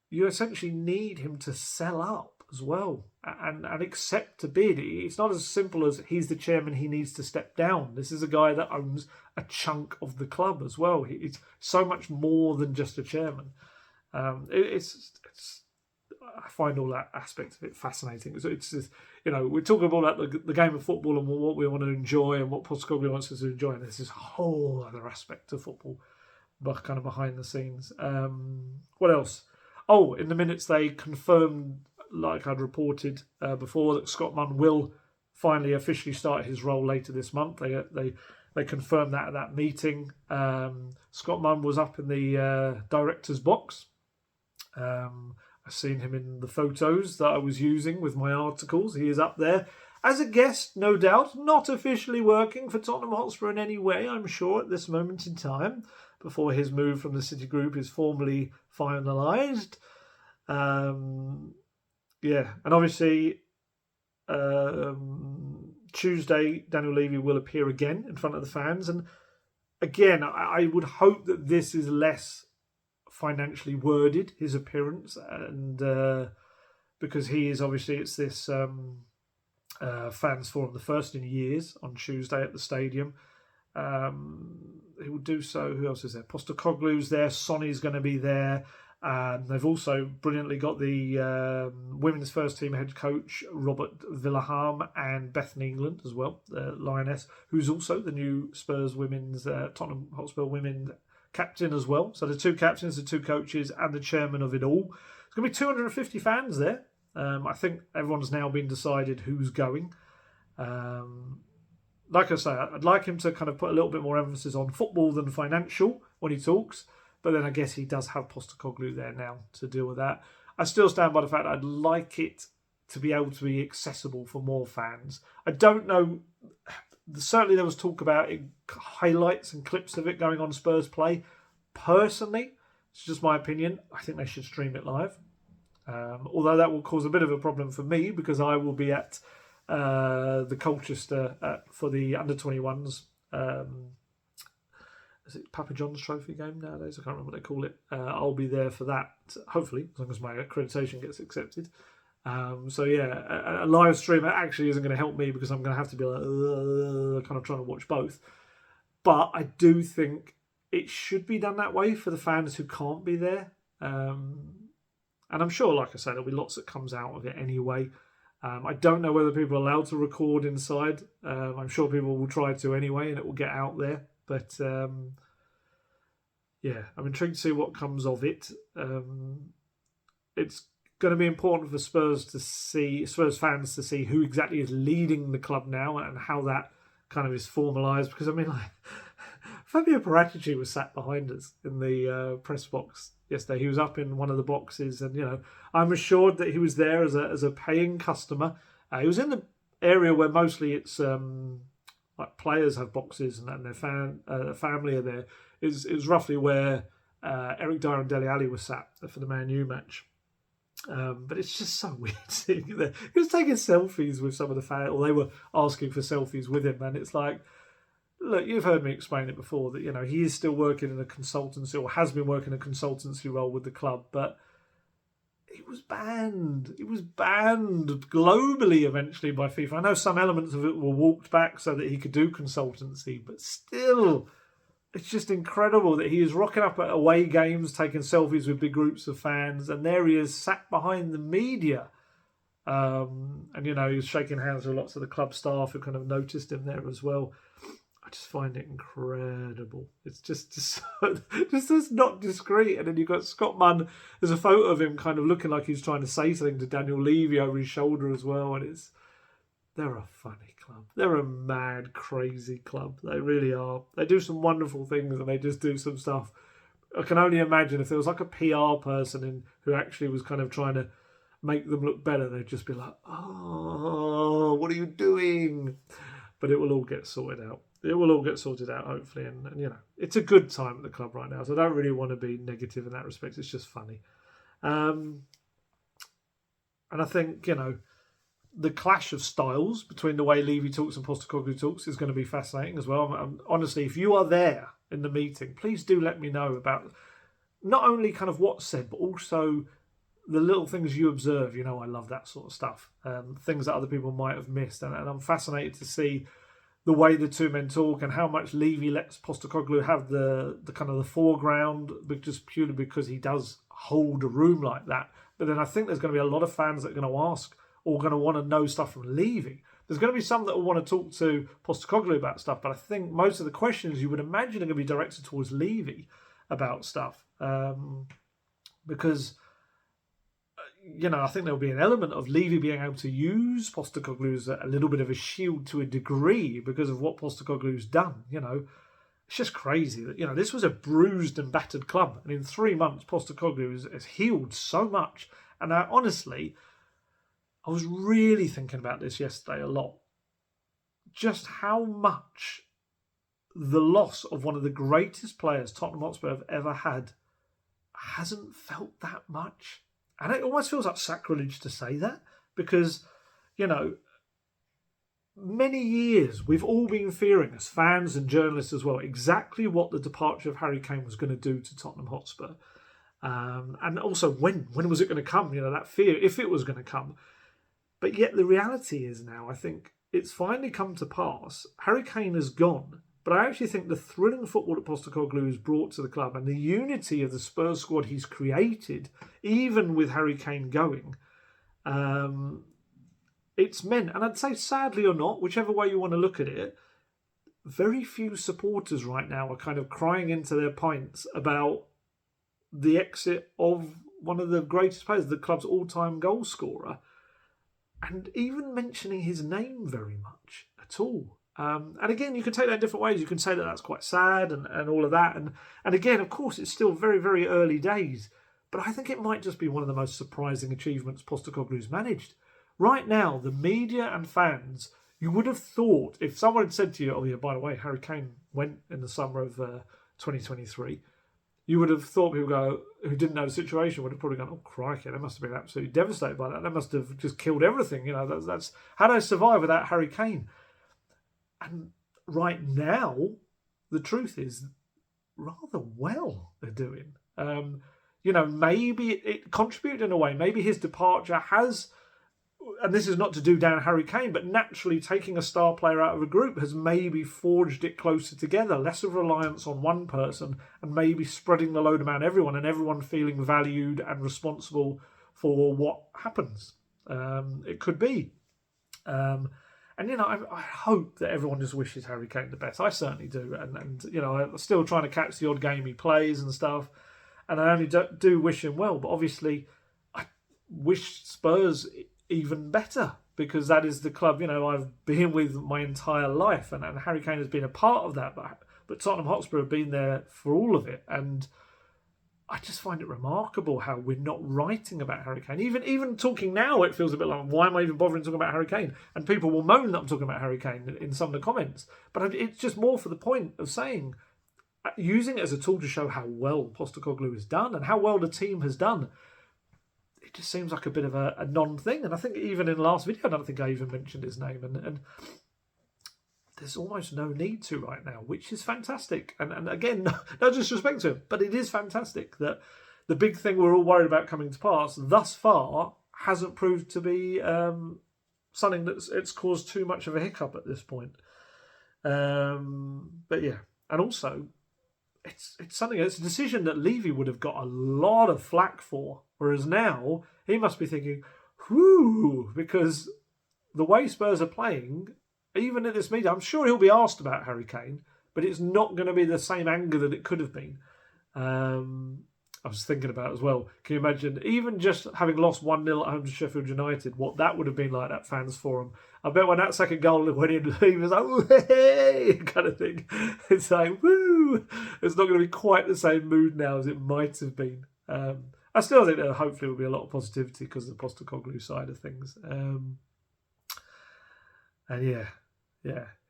you essentially need him to sell up as well and accept a bid. It's not as simple as he's the chairman, he needs to step down. This is a guy that owns a chunk of the club as well. It's so much more than just a chairman. It's I find all that aspect of it fascinating. It's just, you know, we're talking about the game of football and what we want to enjoy and what Postecoglou wants us to enjoy. And there's this whole other aspect of football, but kind of behind the scenes. What else? Oh, in the minutes they confirmed, like I'd reported before, that Scott Munn will finally officially start his role later this month. They confirmed that at that meeting. Scott Munn was up in the director's box. I've seen him in the photos that I was using with my articles. He is up there as a guest, no doubt, not officially working for Tottenham Hotspur in any way, I'm sure, at this moment in time, before his move from the City Group is formally finalised. Yeah, and obviously Tuesday, Daniel Levy will appear again in front of the fans. And again, I would hope that this is less financially worded, his appearance, and because he is obviously, it's this fans forum, the first in years, on Tuesday at the stadium. He will do so. Who else is there? Postecoglou's there. Sonny's going to be there. They've also brilliantly got the women's first team head coach Robert Villaham and Bethany England as well, the Lioness, who's also the new Spurs women's Tottenham Hotspur women captain as well. So the two captains, the two coaches, and the chairman of it all. There's going to be 250 fans there. I think everyone's now been decided who's going. Like I say, I'd like him to kind of put a little bit more emphasis on football than financial when he talks. But then I guess he does have Postecoglou there now to deal with that. I still stand by the fact that I'd like it to be able to be accessible for more fans. I don't know. Certainly there was talk about it, highlights and clips of it going on Spurs Play. Personally, it's just my opinion, I think they should stream it live. Although that will cause a bit of a problem for me because I will be at the Colchester for the under-21s. Is it Papa John's Trophy game nowadays? I can't remember what they call it. I'll be there for that, hopefully, as long as my accreditation gets accepted. So yeah, a live stream actually isn't going to help me because I'm going to have to be like kind of trying to watch both. But I do think it should be done that way for the fans who can't be there. And I'm sure, like I said, there'll be lots that comes out of it anyway. I don't know whether people are allowed to record inside. I'm sure people will try to anyway, and it will get out there. But yeah, I'm intrigued to see what comes of it. It's going to be important for Spurs fans to see who exactly is leading the club now and how that kind of is formalised. Because I mean, like, Fabio Paratici was sat behind us in the press box yesterday. He was up in one of the boxes, and I'm assured that he was there as a paying customer. He was in the area where mostly it's like players have boxes and their family are there. It was roughly where Eric Dyer and Dele Alli were sat for the Man U match. But it's just so weird seeing it there. He was taking selfies with some of the fans, or they were asking for selfies with him, and it's like, look, you've heard me explain it before that he is still working in a consultancy, or has been working a consultancy role with the club, but it was banned. It was banned globally eventually by FIFA. I know some elements of it were walked back so that he could do consultancy, but still, it's just incredible that he is rocking up at away games, taking selfies with big groups of fans, and there he is sat behind the media. And he was shaking hands with lots of the club staff who kind of noticed him there as well. I just find it incredible. It's just not discreet. And then you've got Scott Munn. There's a photo of him kind of looking like he's trying to say something to Daniel Levy over his shoulder as well. And they're a funny club. They're a mad, crazy club. They really are. They do some wonderful things and they just do some stuff. I can only imagine if there was like a PR person who actually was kind of trying to make them look better, they'd just be like, oh, what are you doing? But it will all get sorted out. It will all get sorted out, hopefully. And it's a good time at the club right now. So I don't really want to be negative in that respect. It's just funny. And I think, the clash of styles between the way Levy talks and Postecoglou talks is going to be fascinating as well. Honestly, if you are there in the meeting, please do let me know about not only kind of what's said, but also the little things you observe. I love that sort of stuff. Things that other people might have missed. And I'm fascinated to see the way the two men talk and how much Levy lets Postecoglou have the kind of the foreground, just purely because he does hold a room like that. But then I think there's going to be a lot of fans that are going to ask or going to want to know stuff from Levy. There's going to be some that will want to talk to Postecoglou about stuff, but I think most of the questions you would imagine are going to be directed towards Levy about stuff. Because I think there'll be an element of Levy being able to use Postecoglou as a little bit of a shield to a degree because of what Postecoglou's done. It's just crazy that, this was a bruised and battered club. And in 3 months, Postecoglou has healed so much. And honestly, I was really thinking about this yesterday a lot. Just how much the loss of one of the greatest players Tottenham Hotspur have ever had hasn't felt that much. And it almost feels like sacrilege to say that because, many years we've all been fearing, as fans and journalists as well, exactly what the departure of Harry Kane was going to do to Tottenham Hotspur. And also when was it going to come? That fear, if it was going to come. But yet the reality is now, I think it's finally come to pass. Harry Kane has gone. But I actually think the thrilling football that Postecoglou has brought to the club and the unity of the Spurs squad he's created, even with Harry Kane going, it's meant, and I'd say sadly or not, whichever way you want to look at it, very few supporters right now are kind of crying into their pints about the exit of one of the greatest players, the club's all-time goal scorer, and even mentioning his name very much at all. And again, you can take that in different ways. You can say that that's quite sad and all of that. And again, of course, it's still very, very early days. But I think it might just be one of the most surprising achievements Postecoglou's managed. Right now, the media and fans, you would have thought, if someone had said to you, oh yeah, by the way, Harry Kane went in the summer of 2023, you would have thought people who didn't know the situation would have probably gone, oh crikey, they must have been absolutely devastated by that. They must have just killed everything. That's how do they survive without Harry Kane? And right now, the truth is, rather well they're doing. Maybe it contributed in a way. Maybe his departure has, and this is not to do down Harry Kane, but naturally taking a star player out of a group has maybe forged it closer together, less of reliance on one person, and maybe spreading the load around everyone and everyone feeling valued and responsible for what happens. It could be. I hope that everyone just wishes Harry Kane the best. I certainly do. And I'm still trying to catch the odd game he plays and stuff. And I only do wish him well. But obviously, I wish Spurs even better, because that is the club, I've been with my entire life. And Harry Kane has been a part of that. But Tottenham Hotspur have been there for all of it. And I just find it remarkable how we're not writing about Harry Kane. Even talking now, it feels a bit like, why am I even bothering talking about Harry Kane? And people will moan that I'm talking about Harry Kane in some of the comments. But it's just more for the point of saying, using it as a tool to show how well Postecoglou has done and how well the team has done. It just seems like a bit of a non-thing. And I think even in the last video, I don't think I even mentioned his name. And there's almost no need to right now, which is fantastic. And again, no disrespect to him, but it is fantastic that the big thing we're all worried about coming to pass thus far hasn't proved to be something it's caused too much of a hiccup at this point. But yeah, and also it's a decision that Levy would have got a lot of flack for, whereas now he must be thinking, whoo, because the way Spurs are playing, even at this meeting, I'm sure he'll be asked about Harry Kane, but it's not going to be the same anger that it could have been. I was thinking about as well, can you imagine, even just having lost 1-0 at home to Sheffield United, what that would have been like at fans forum. I bet when that second goal went in, he was like, hey, kind of thing. It's like, woo! It's not going to be quite the same mood now as it might have been. I still think there hopefully will be a lot of positivity because of the Postecoglou side of things. And yeah,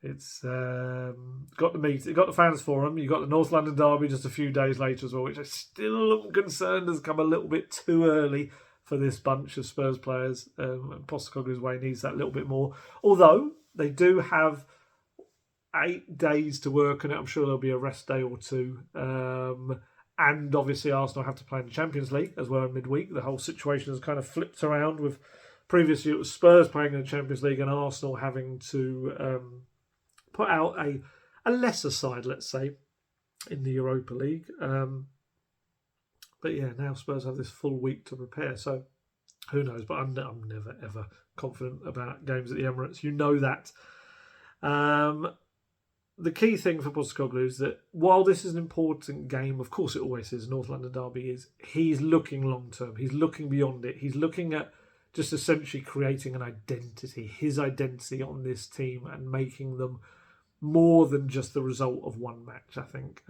it's got the fans forum. You got the North London derby just a few days later as well, which I still am concerned has come a little bit too early for this bunch of Spurs players. And Postecoglou's way needs that little bit more. Although they do have 8 days to work on it, I'm sure there'll be a rest day or two. And obviously Arsenal have to play in the Champions League as well in midweek. The whole situation has kind of flipped around with. Previously, it was Spurs playing in the Champions League and Arsenal having to put out a lesser side, let's say, in the Europa League. But yeah, now Spurs have this full week to prepare. So who knows? But I'm never, ever confident about games at the Emirates. You know that. The key thing for Postecoglou is that while this is an important game, of course it always is, North London derby is, he's looking long-term. He's looking beyond it. He's looking at just essentially creating an identity, his identity on this team and making them more than just the result of one match, I think.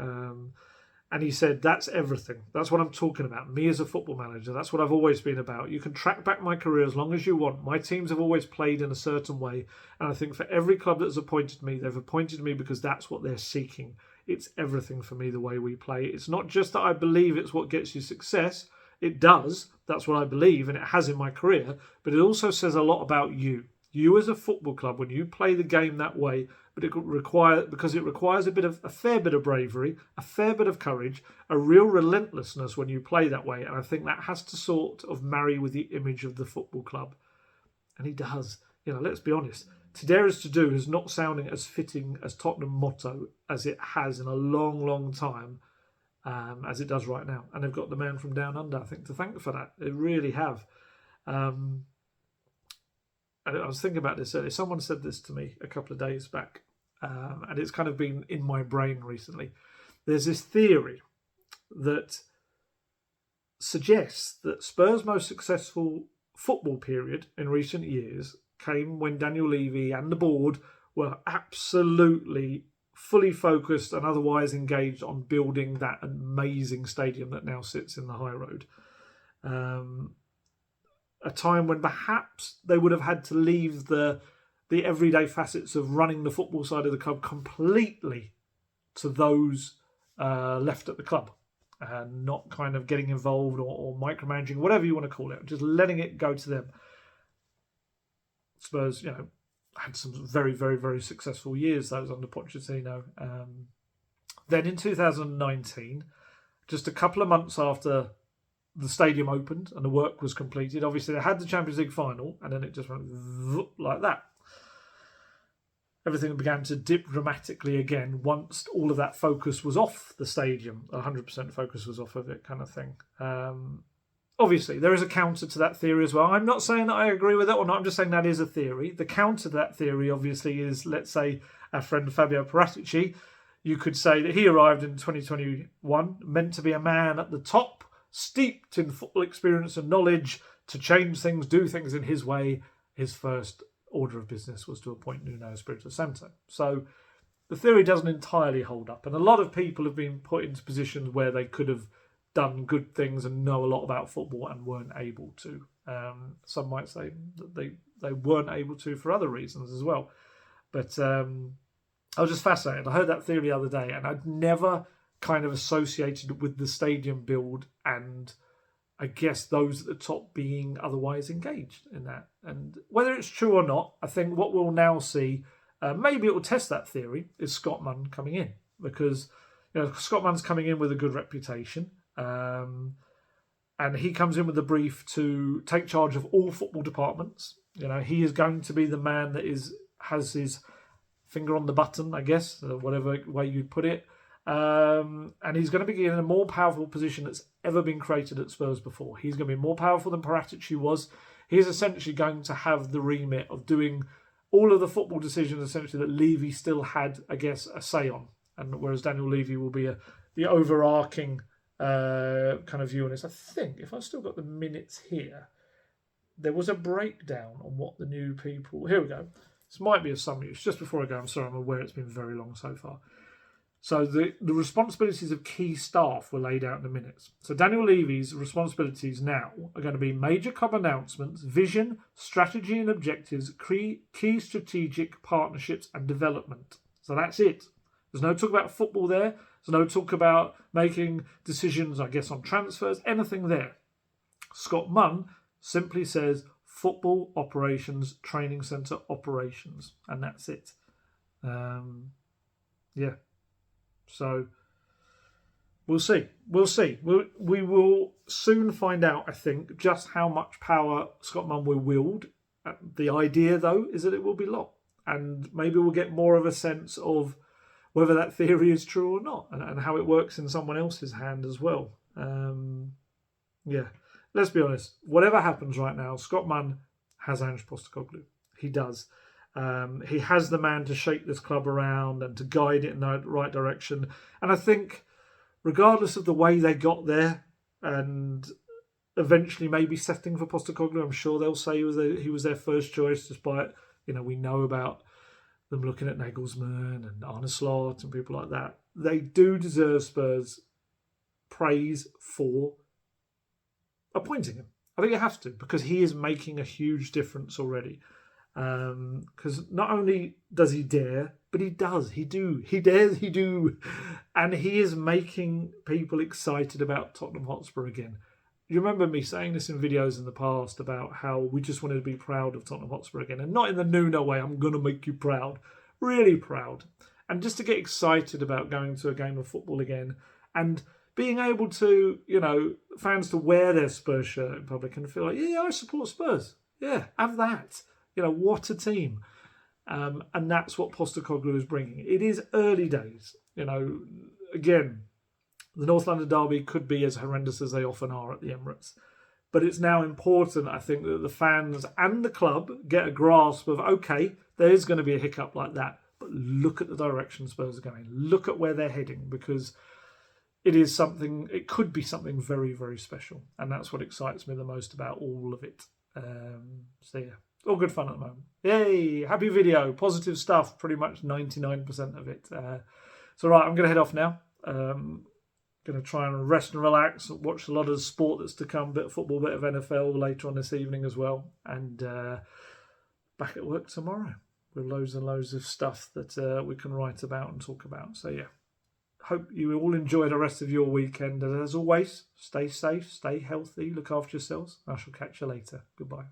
And he said, that's everything. That's what I'm talking about. Me as a football manager, that's what I've always been about. You can track back my career as long as you want. My teams have always played in a certain way. And I think for every club that's appointed me, they've appointed me because that's what they're seeking. It's everything for me, the way we play. It's not just that I believe it's what gets you success. It does. That's what I believe, and it has in my career. But it also says a lot about you. You as a football club, when you play the game that way, but it requires a fair bit of bravery, a fair bit of courage, a real relentlessness when you play that way. And I think that has to sort of marry with the image of the football club. And he does. Let's be honest. To dare is to do is not sounding as fitting as Tottenham motto as it has in a long, long time. As it does right now. And they've got the man from down under, I think, to thank for that. They really have. And I was thinking about this earlier. Someone said this to me a couple of days back. and it's kind of been in my brain recently. There's this theory that suggests that Spurs' most successful football period in recent years came when Daniel Levy and the board were absolutely fully focused and otherwise engaged on building that amazing stadium that now sits in the High Road. A time when perhaps they would have had to leave the everyday facets of running the football side of the club completely to those left at the club, and not kind of getting involved or micromanaging, whatever you want to call it, just letting it go to them. Spurs, had some very, very, very successful years, those under Pochettino. Then in 2019, just a couple of months after the stadium opened and the work was completed, obviously they had the Champions League final, and then it just went like that. Everything began to dip dramatically again once all of that focus was off the stadium. 100% focus was off of it, kind of thing. Obviously, there is a counter to that theory as well. I'm not saying that I agree with it or not. I'm just saying that is a theory. The counter to that theory, obviously, is, let's say, our friend Fabio Paratici. You could say that he arrived in 2021, meant to be a man at the top, steeped in football experience and knowledge, to change things, do things in his way. His first order of business was to appoint Nuno Espirito Santo. So the theory doesn't entirely hold up. And a lot of people have been put into positions where they could have done good things and know a lot about football and weren't able to. Some might say that they weren't able to for other reasons as well. But I was just fascinated. I heard that theory the other day, and I'd never kind of associated it with the stadium build and I guess those at the top being otherwise engaged in that. And whether it's true or not, I think what we'll now see, maybe it will test that theory, is Scott Munn coming in. Because Scott Munn's coming in with a good reputation. And he comes in with a brief to take charge of all football departments. He is going to be the man that has his finger on the button, I guess, whatever way you'd put it. And he's going to be in a more powerful position that's ever been created at Spurs before. He's going to be more powerful than Paratici was. He's essentially going to have the remit of doing all of the football decisions, essentially, that Levy still had, I guess, a say on. And whereas Daniel Levy will be the overarching kind of view on this. I think, if I've still got the minutes here, there was a breakdown on what the new people... Here we go. This might be of some use. Just before I go, I'm sorry, I'm aware it's been very long so far. So the responsibilities of key staff were laid out in the minutes. So Daniel Levy's responsibilities now are going to be major club announcements, vision, strategy and objectives, key strategic partnerships and development. So that's it. There's no talk about football there. There's no talk about making decisions, I guess, on transfers, anything there. Scott Munn simply says football operations, training centre operations, and that's it. Yeah. So we'll see. We will soon find out, I think, just how much power Scott Munn will wield. The idea, though, is that it will be a lot. And maybe we'll get more of a sense of whether that theory is true or not, and how it works in someone else's hand as well. Yeah, let's be honest. Whatever happens right now, Scott Munn has Ange Postecoglou. He does. He has the man to shape this club around and to guide it in the right direction. And I think, regardless of the way they got there, and eventually maybe settling for Postecoglou, I'm sure they'll say he was their first choice, despite, we know about them looking at Nagelsmann and Arne Slot and people like that. They do deserve Spurs praise for appointing him. I think you have to, because he is making a huge difference already. Because not only does he dare, but he does. He dares, he do. And he is making people excited about Tottenham Hotspur again. You remember me saying this in videos in the past about how we just wanted to be proud of Tottenham Hotspur again. And not in the Nuno way, I'm going to make you proud. Really proud. And just to get excited about going to a game of football again. And being able to, fans to wear their Spurs shirt in public and feel like, yeah, I support Spurs. Yeah, have that. What a team. And that's what Postecoglou is bringing. It is early days. Again, the North London derby could be as horrendous as they often are at the Emirates. But it's now important, I think, that the fans and the club get a grasp of, okay, there is going to be a hiccup like that. but look at the direction Spurs are going. Look at where they're heading, because it could be something very, very special. And that's what excites me the most about all of it. So yeah, all good fun at the moment. Yay, happy video, positive stuff, pretty much 99% of it. So right, I'm going to head off now. Going to try and rest and relax, watch a lot of sport that's to come, bit of football, bit of NFL later on this evening as well. And back at work tomorrow with loads and loads of stuff that we can write about and talk about. So yeah, hope you all enjoy the rest of your weekend. And as always, stay safe, stay healthy, look after yourselves. I shall catch you later. Goodbye.